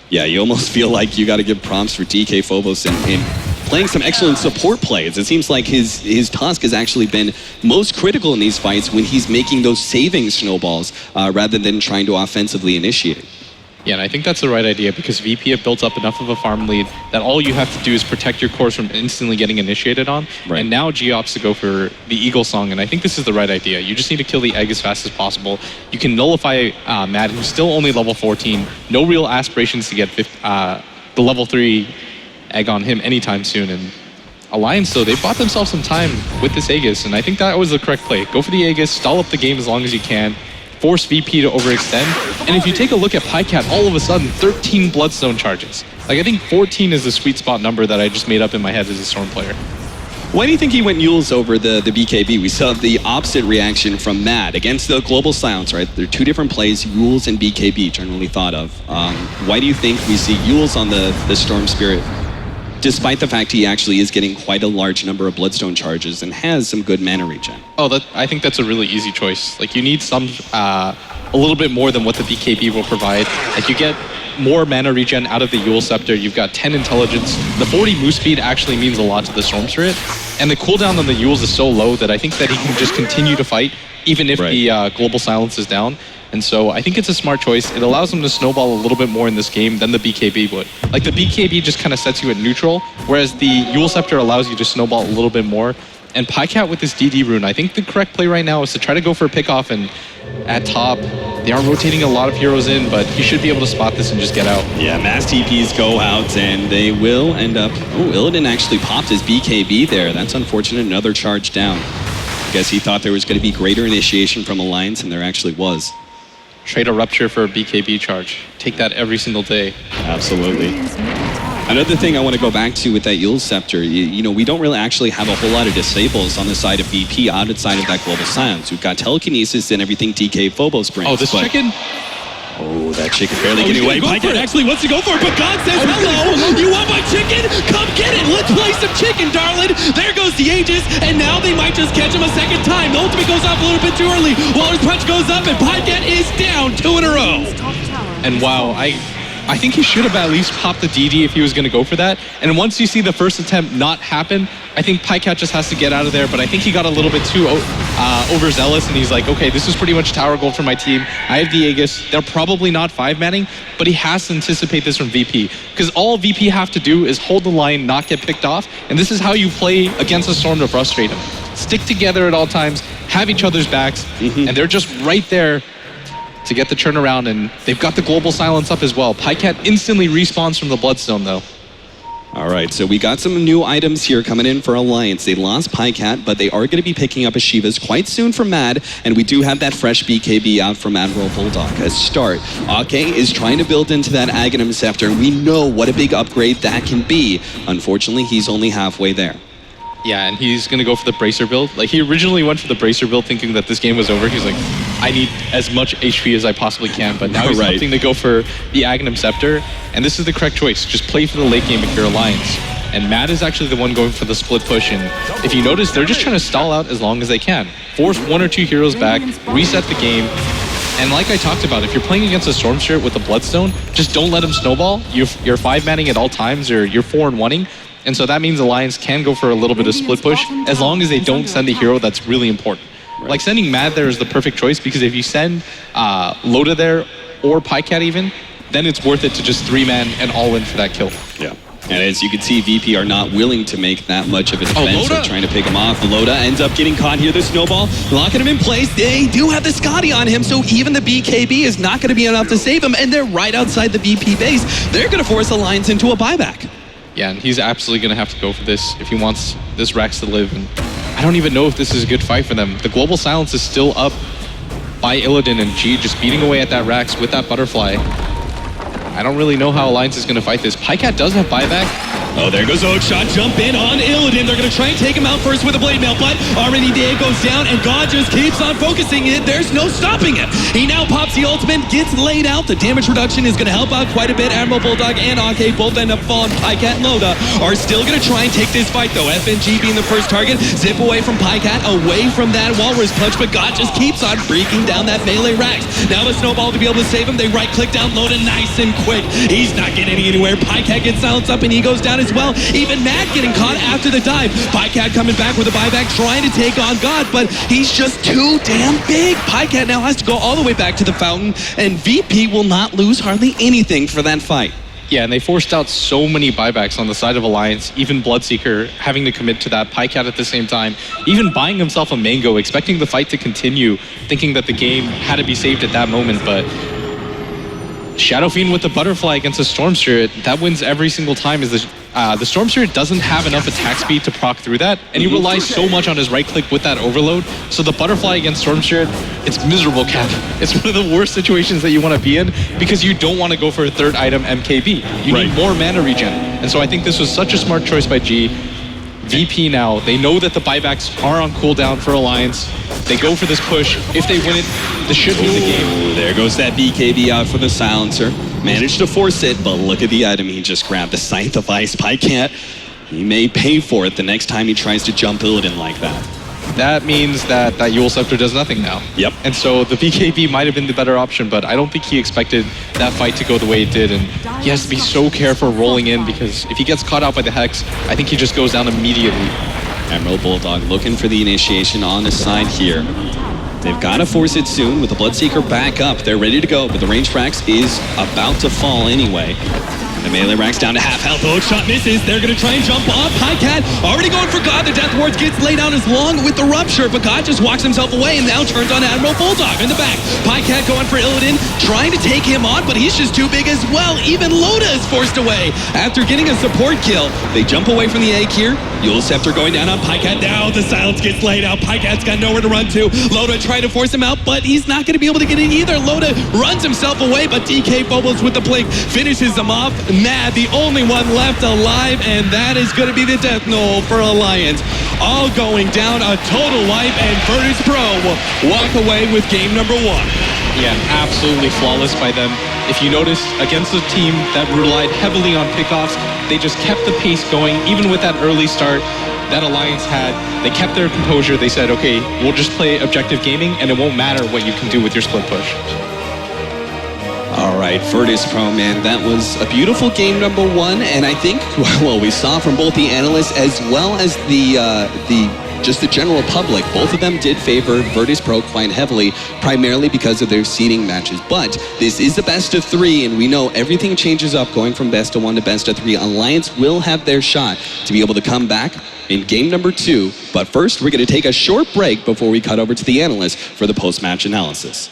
Yeah, you almost feel like you got to give prompts for DK Phobos and playing some excellent support plays. It seems like his task has actually been most critical in these fights when he's making those saving snowballs rather than trying to offensively initiate it. Yeah, and I think that's the right idea, because VP have built up enough of a farm lead that all you have to do is protect your cores from instantly getting initiated on. Right. And now G opts to go for the Eagle Song, and I think this is the right idea. You just need to kill the egg as fast as possible. You can nullify Mad, who's still only level 14. No real aspirations to get the level 3 egg on him anytime soon. And Alliance, though, they bought themselves some time with this Aegis, and I think that was the correct play. Go for the Aegis, stall up the game as long as you can, force VP to overextend. And if you take a look at Pycat, all of a sudden, 13 Bloodstone charges. Like, I think 14 is the sweet spot number that I just made up in my head as a Storm player. Why do you think he went Yules over the BKB? We saw the opposite reaction from Mad against the Global Silence, right? They're 2 different plays, Yules and BKB, generally thought of. Why do you think we see Yules on the Storm Spirit, despite the fact he actually is getting quite a large number of Bloodstone charges and has some good mana regen? I think that's a really easy choice. Like, you need some, a little bit more than what the BKB will provide. Like, you get more mana regen out of the Yule Scepter. You've got 10 intelligence. The 40 move speed actually means a lot to the Storm Spirit. And the cooldown on the Yules is so low that I think that he can just continue to fight even if the Global Silence is down. And so I think it's a smart choice. It allows him to snowball a little bit more in this game than the BKB would. Like, the BKB just kind of sets you at neutral, whereas the Yule Scepter allows you to snowball a little bit more. And Pycat with this DD rune, I think the correct play right now is to try to go for a pickoff, and at top, they are rotating a lot of heroes in, but he should be able to spot this and just get out. Yeah, mass TPs go out, and they will end up... Oh, Illidan actually popped his BKB there. That's unfortunate. Another charge down. I guess he thought there was going to be greater initiation from Alliance, and there actually was. Trade a Rupture for a BKB charge. Take that every single day. Absolutely. Another thing I want to go back to with that Yule Scepter, you know, we don't really actually have a whole lot of disables on the side of VP outside of that Global Silence. We've got Telekinesis and everything DK Phobos brings. Oh, this chicken? Oh, that chicken barely getting away. Pycat actually wants to go for it, but God says, hello, you want my chicken? Come get it. Let's play some chicken, darling. There goes the Aegis, and now they might just catch him a second time. The ultimate goes off a little bit too early. Waller's Punch goes up, and Pycat is down 2 in a row. And wow, I think he should have at least popped the DD if he was going to go for that. And once you see the first attempt not happen, I think Pycat just has to get out of there. But I think he got a little bit too overzealous, and he's like, okay, this is pretty much tower gold for my team. I have the Aegis. They're probably not 5-manning, but he has to anticipate this from VP. Because all VP have to do is hold the line, not get picked off. And this is how you play against a Storm to frustrate him. Stick together at all times, have each other's backs, and they're just right there to get the turnaround, and they've got the Global Silence up as well. Pycat instantly respawns from the Bloodstone, though. All right, so we got some new items here coming in for Alliance. They lost Pycat, but they are going to be picking up Ashivas quite soon from Mad, and we do have that fresh BKB out from Admiral Bulldog as start. Ake is trying to build into that Aghanim Scepter, and we know what a big upgrade that can be. Unfortunately, he's only halfway there. Yeah, and he's going to go for the Bracer build. Like, he originally went for the Bracer build thinking that this game was over. He's like, I need as much HP as I possibly can, but now he's opting to go for the Aghanim Scepter, and this is the correct choice. Just play for the late game if you're Alliance. And Matt is actually the one going for the split push, and if you notice, they're just trying to stall out as long as they can. Force 1 or 2 heroes back, reset the game, and like I talked about, if you're playing against a Storm Spirit with a Bloodstone, just don't let him snowball. You're 5-manning at all times, or you're 4-1-ing. And so that means Alliance can go for a little bit of split push as long as they don't send a hero that's really important. Right. Like sending Mad there is the perfect choice because if you send Loda there or Pycat even, then it's worth it to just 3-man and all in for that kill. Yeah. And as you can see, VP are not willing to make that much of a defense. They're trying to pick him off. Loda ends up getting caught here. The snowball, locking him in place. They do have the Scotty on him, so even the BKB is not going to be enough to save him, and they're right outside the VP base. They're going to force Alliance into a buyback. Yeah, and he's absolutely going to have to go for this if he wants this Rax to live. And I don't even know if this is a good fight for them. The Global Silence is still up by Illidan, and G just beating away at that Rax with that Butterfly. I don't really know how Alliance is going to fight this. Pycat does have buyback. Oh, there goes Oakshot, jump in on Illidan. They're going to try and take him out first with a blade mail, but already Day goes down, and God just keeps on focusing it. There's no stopping it. He now pops the ultimate, gets laid out. The damage reduction is going to help out quite a bit. Admiral Bulldog and Ake both end up falling. Pycat and Loda are still going to try and take this fight, though. FNG being the first target. Zip away from Pycat, away from that Walrus Punch, but God just keeps on freaking down that melee Rax. Now a snowball to be able to save him. They right-click down Loda nice and quick. He's not getting anywhere. Pycat gets silenced up, and he goes down as well. Even Matt getting caught after the dive. Pycat coming back with a buyback, trying to take on God, but he's just too damn big. Pycat now has to go all the way back to the fountain, and VP will not lose hardly anything for that fight. Yeah, and they forced out so many buybacks on the side of Alliance, even Bloodseeker having to commit to that, Pycat at the same time, even buying himself a Mango, expecting the fight to continue, thinking that the game had to be saved at that moment, but Shadow Fiend with the Butterfly against a Storm Spirit, that wins every single time. Is the Storm Spirit doesn't have enough attack speed to proc through that, and he relies so much on his right click with that overload. So the Butterfly against Storm Spirit, it's miserable, Cap. It's one of the worst situations that you want to be in because you don't want to go for a third item MKB. You need more mana regen. And so I think this was such a smart choice by G. VP now, they know that the buybacks are on cooldown for Alliance. They go for this push. If they win it, this should win the game. There goes that BKB out for the silencer. Managed to force it, but look at the item he just grabbed. The Scythe of Ice. Pycat, he may pay for it the next time he tries to jump Illidan like that. That means that Eul Scepter does nothing now. Yep. And so the BKB might have been the better option, but I don't think he expected that fight to go the way it did, and he has to be so careful rolling in because if he gets caught out by the Hex, I think he just goes down immediately. Admiral Bulldog looking for the initiation on the side here. They've got to force it soon with the Bloodseeker back up. They're ready to go, but the range Rax is about to fall anyway. The melee Rax down to half health. Shot misses. They're going to try and jump off. Pycat already going for God. The Death Ward gets laid out as long with the Rupture, but God just walks himself away and now turns on Admiral Bulldog in the back. Pycat going for Illidan, trying to take him on, but he's just too big as well. Even Loda is forced away after getting a support kill. They jump away from the egg here. Eul Scepter going down on Pycat. Now the silence gets laid out. Pycat's got nowhere to run to. Loda trying to force him out, but he's not going to be able to get in either. Loda runs himself away, but DK Phobos with the blink finishes him off. Mad, the only one left alive, and that is going to be the death knoll for Alliance. All going down, a total wipe, and Virtus.Pro will walk away with game number 1. Yeah, absolutely flawless by them. If you notice, against a team that relied heavily on pickoffs, they just kept the pace going, even with that early start that Alliance had. They kept their composure. They said, okay, we'll just play objective gaming, and it won't matter what you can do with your split push. All right, Virtus.Pro, man, that was a beautiful game number 1, and I think, well, we saw from both the analysts as well as just the general public, both of them did favor Virtus.Pro quite heavily, primarily because of their seeding matches. But this is the best of 3, and we know everything changes up going from best of 1 to best of 3. Alliance will have their shot to be able to come back in game number 2. But first, we're going to take a short break before we cut over to the analysts for the post-match analysis.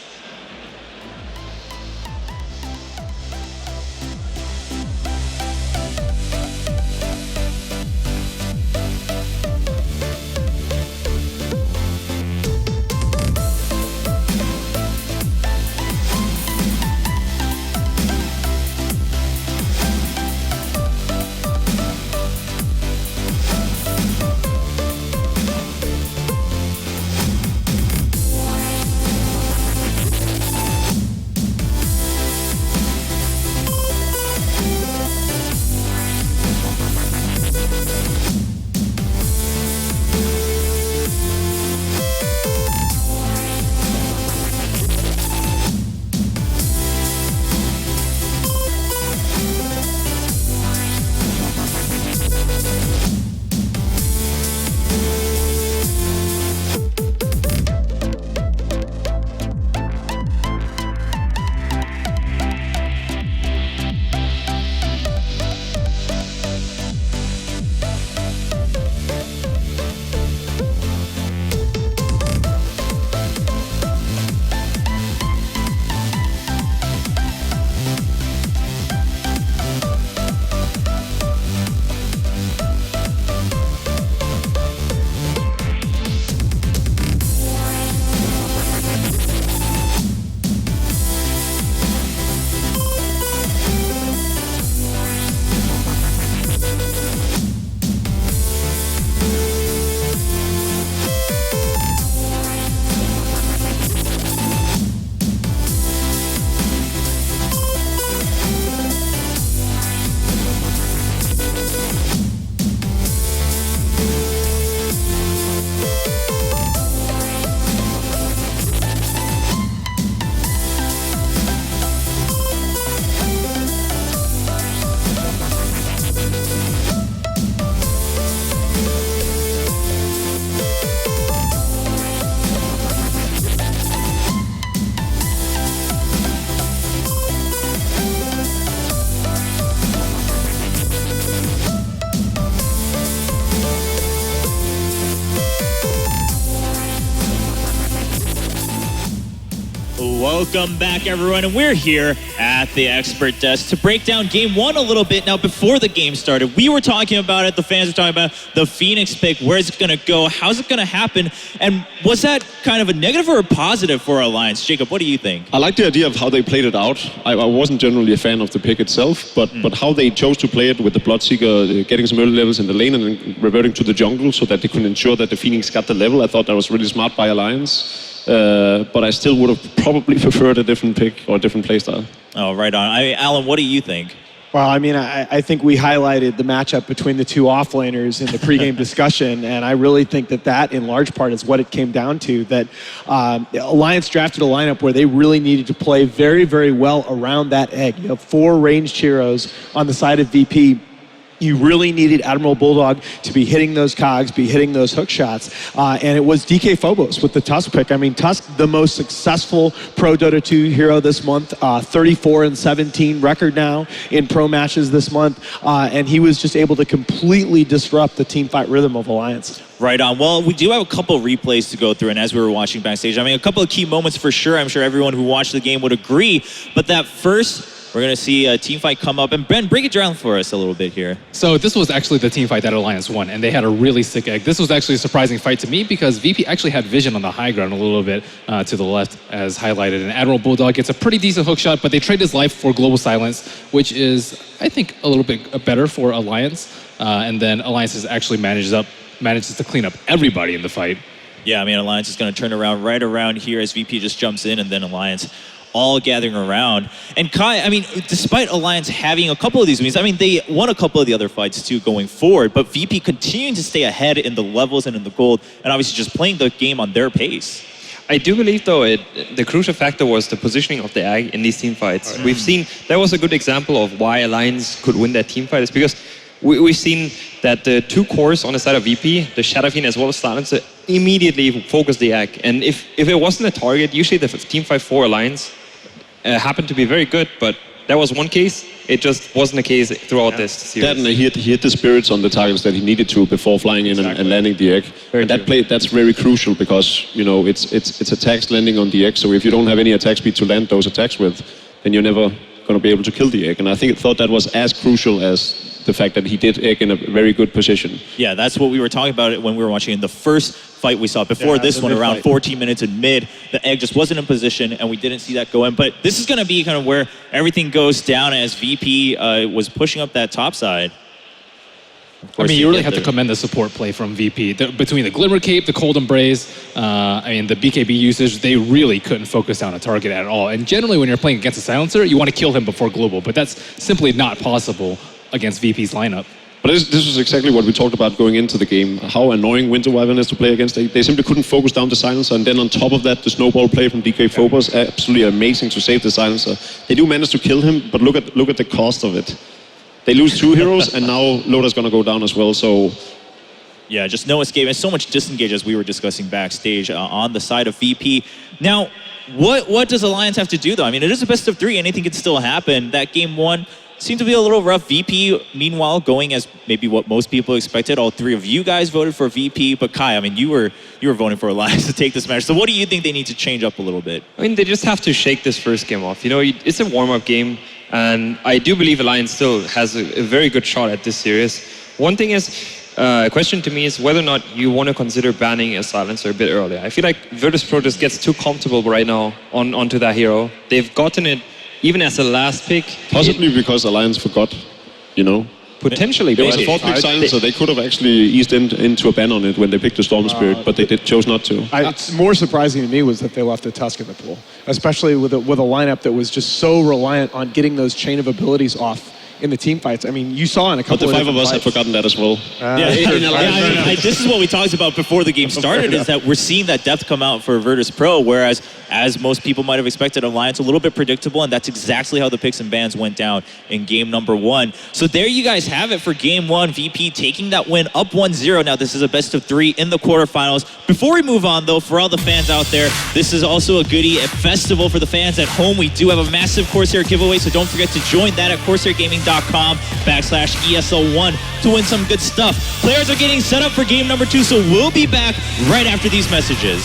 Welcome back, everyone, and we're here at the expert desk to break down Game 1 a little bit. Now, before the game started, we were talking about it, the fans were talking about the Phoenix pick, where's it going to go, how's it going to happen, and was that kind of a negative or a positive for Alliance? Jacob, what do you think? I like the idea of how they played it out. I wasn't generally a fan of the pick itself, but how they chose to play it with the Bloodseeker getting some early levels in the lane and then reverting to the jungle so that they could ensure that the Phoenix got the level. I thought that was really smart by Alliance. But I still would have probably preferred a different pick or a different playstyle. Oh, right on. Alan, what do you think? Well, I mean, I think we highlighted the matchup between the two offlaners in the pregame discussion, and I really think that in large part is what it came down to, that Alliance drafted a lineup where they really needed to play very, very well around that egg. You have 4 ranged heroes on the side of VP. You really needed Admiral Bulldog to be hitting those cogs, be hitting those hook shots. And it was DK Phobos with the Tusk pick. I mean, Tusk, the most successful Pro Dota 2 hero this month, 34-17 record now in pro matches this month. And he was just able to completely disrupt the teamfight rhythm of Alliance. Right on. Well, we do have a couple of replays to go through, and as we were watching backstage, I mean, a couple of key moments for sure. I'm sure everyone who watched the game would agree. But that first, we're going to see a team fight come up. And Ben, break it down for us a little bit here. So this was actually the team fight that Alliance won, and they had a really sick egg. This was actually a surprising fight to me because VP actually had vision on the high ground a little bit to the left, as highlighted. And Admiral Bulldog gets a pretty decent hook shot, but they trade his life for Global Silence, which is, I think, a little bit better for Alliance. And then Alliance actually manages to clean up everybody in the fight. Yeah, I mean, Alliance is going to turn around right around here as VP just jumps in, and then Alliance all gathering around. And Kai, I mean, despite Alliance having a couple of these wins, I mean, they won a couple of the other fights too going forward, but VP continuing to stay ahead in the levels and in the gold, and obviously just playing the game on their pace. I do believe, though, the crucial factor was the positioning of the egg in these team fights. We've seen, that was a good example of why Alliance could win that team fight, is because we've seen that the 2 cores on the side of VP, the Shadow Fiend as well as Silencer, immediately focus the egg. And if it wasn't a target, usually the team fight for Alliance happened to be very good, but that was one case. It just wasn't the case throughout this series. That, and he hit the spirits on the targets that he needed to before flying in and landing the egg. Very and that play, that's very crucial because, you know, it's attacks landing on the egg. So if you don't have any attack speed to land those attacks with, then you're never going to be able to kill the egg. And I thought that was as crucial as the fact that he did egg in a very good position. Yeah, that's what we were talking about when we were watching the first fight we saw before this one, around 14 minutes in mid. The egg just wasn't in position, and we didn't see that go in. But this is going to be kind of where everything goes down as VP was pushing up that top side. I mean, you really have to commend the support play from VP. Between the Glimmer Cape, the Cold Embrace, I mean, the BKB usage, they really couldn't focus down a target at all. And generally, when you're playing against a Silencer, you want to kill him before Global, but that's simply not possible against VP's lineup. But this is exactly what we talked about going into the game. How annoying Winter Wyvern is to play against. They simply couldn't focus down the Silencer, and then on top of that, the snowball play from DK Phobos, absolutely amazing to save the Silencer. They do manage to kill him, but look at the cost of it. They lose 2 heroes, and now Loda's going to go down as well, so... Yeah, just no escape, and so much disengage as we were discussing backstage on the side of VP. Now, what does Alliance have to do, though? I mean, it is a best of 3, anything could still happen. That game 1 seemed to be a little rough. VP, meanwhile, going as maybe what most people expected. All 3 of you guys voted for VP, but Kai, I mean, you were voting for Alliance to take this match. So what do you think they need to change up a little bit? I mean, they just have to shake this first game off. You know, it's a warm-up game, and I do believe Alliance still has a very good shot at this series. One thing is, a question to me is whether or not you want to consider banning a Silencer a bit earlier. I feel like Virtus.Pro just gets too comfortable right now onto that hero. They've gotten it even as a last pick. Possibly because Alliance forgot, you know. Potentially. It was a 4th pick Silencer. They could have actually eased into a ban on it when they picked the Storm Spirit, but they chose not to. It's more surprising to me was that they left the Tusk in the pool, especially with a lineup that was just so reliant on getting those chain of abilities off in the team fights. I mean, you saw in a couple of the 5 of us had forgotten that as well. This is what we talked about before the game started, is that we're seeing that depth come out for Virtus.Pro, whereas as most people might have expected, Alliance a little bit predictable, and that's exactly how the picks and bans went down in game number 1. So there you guys have it for game 1. VP taking that win up 1-0. Now this is a best of 3 in the quarterfinals. Before we move on, though, for all the fans out there, this is also a goodie, a festival for the fans at home. We do have a massive Corsair giveaway, so don't forget to join that at CorsairGaming.com/ESL1 to win some good stuff. Players are getting set up for game number 2, so we'll be back right after these messages.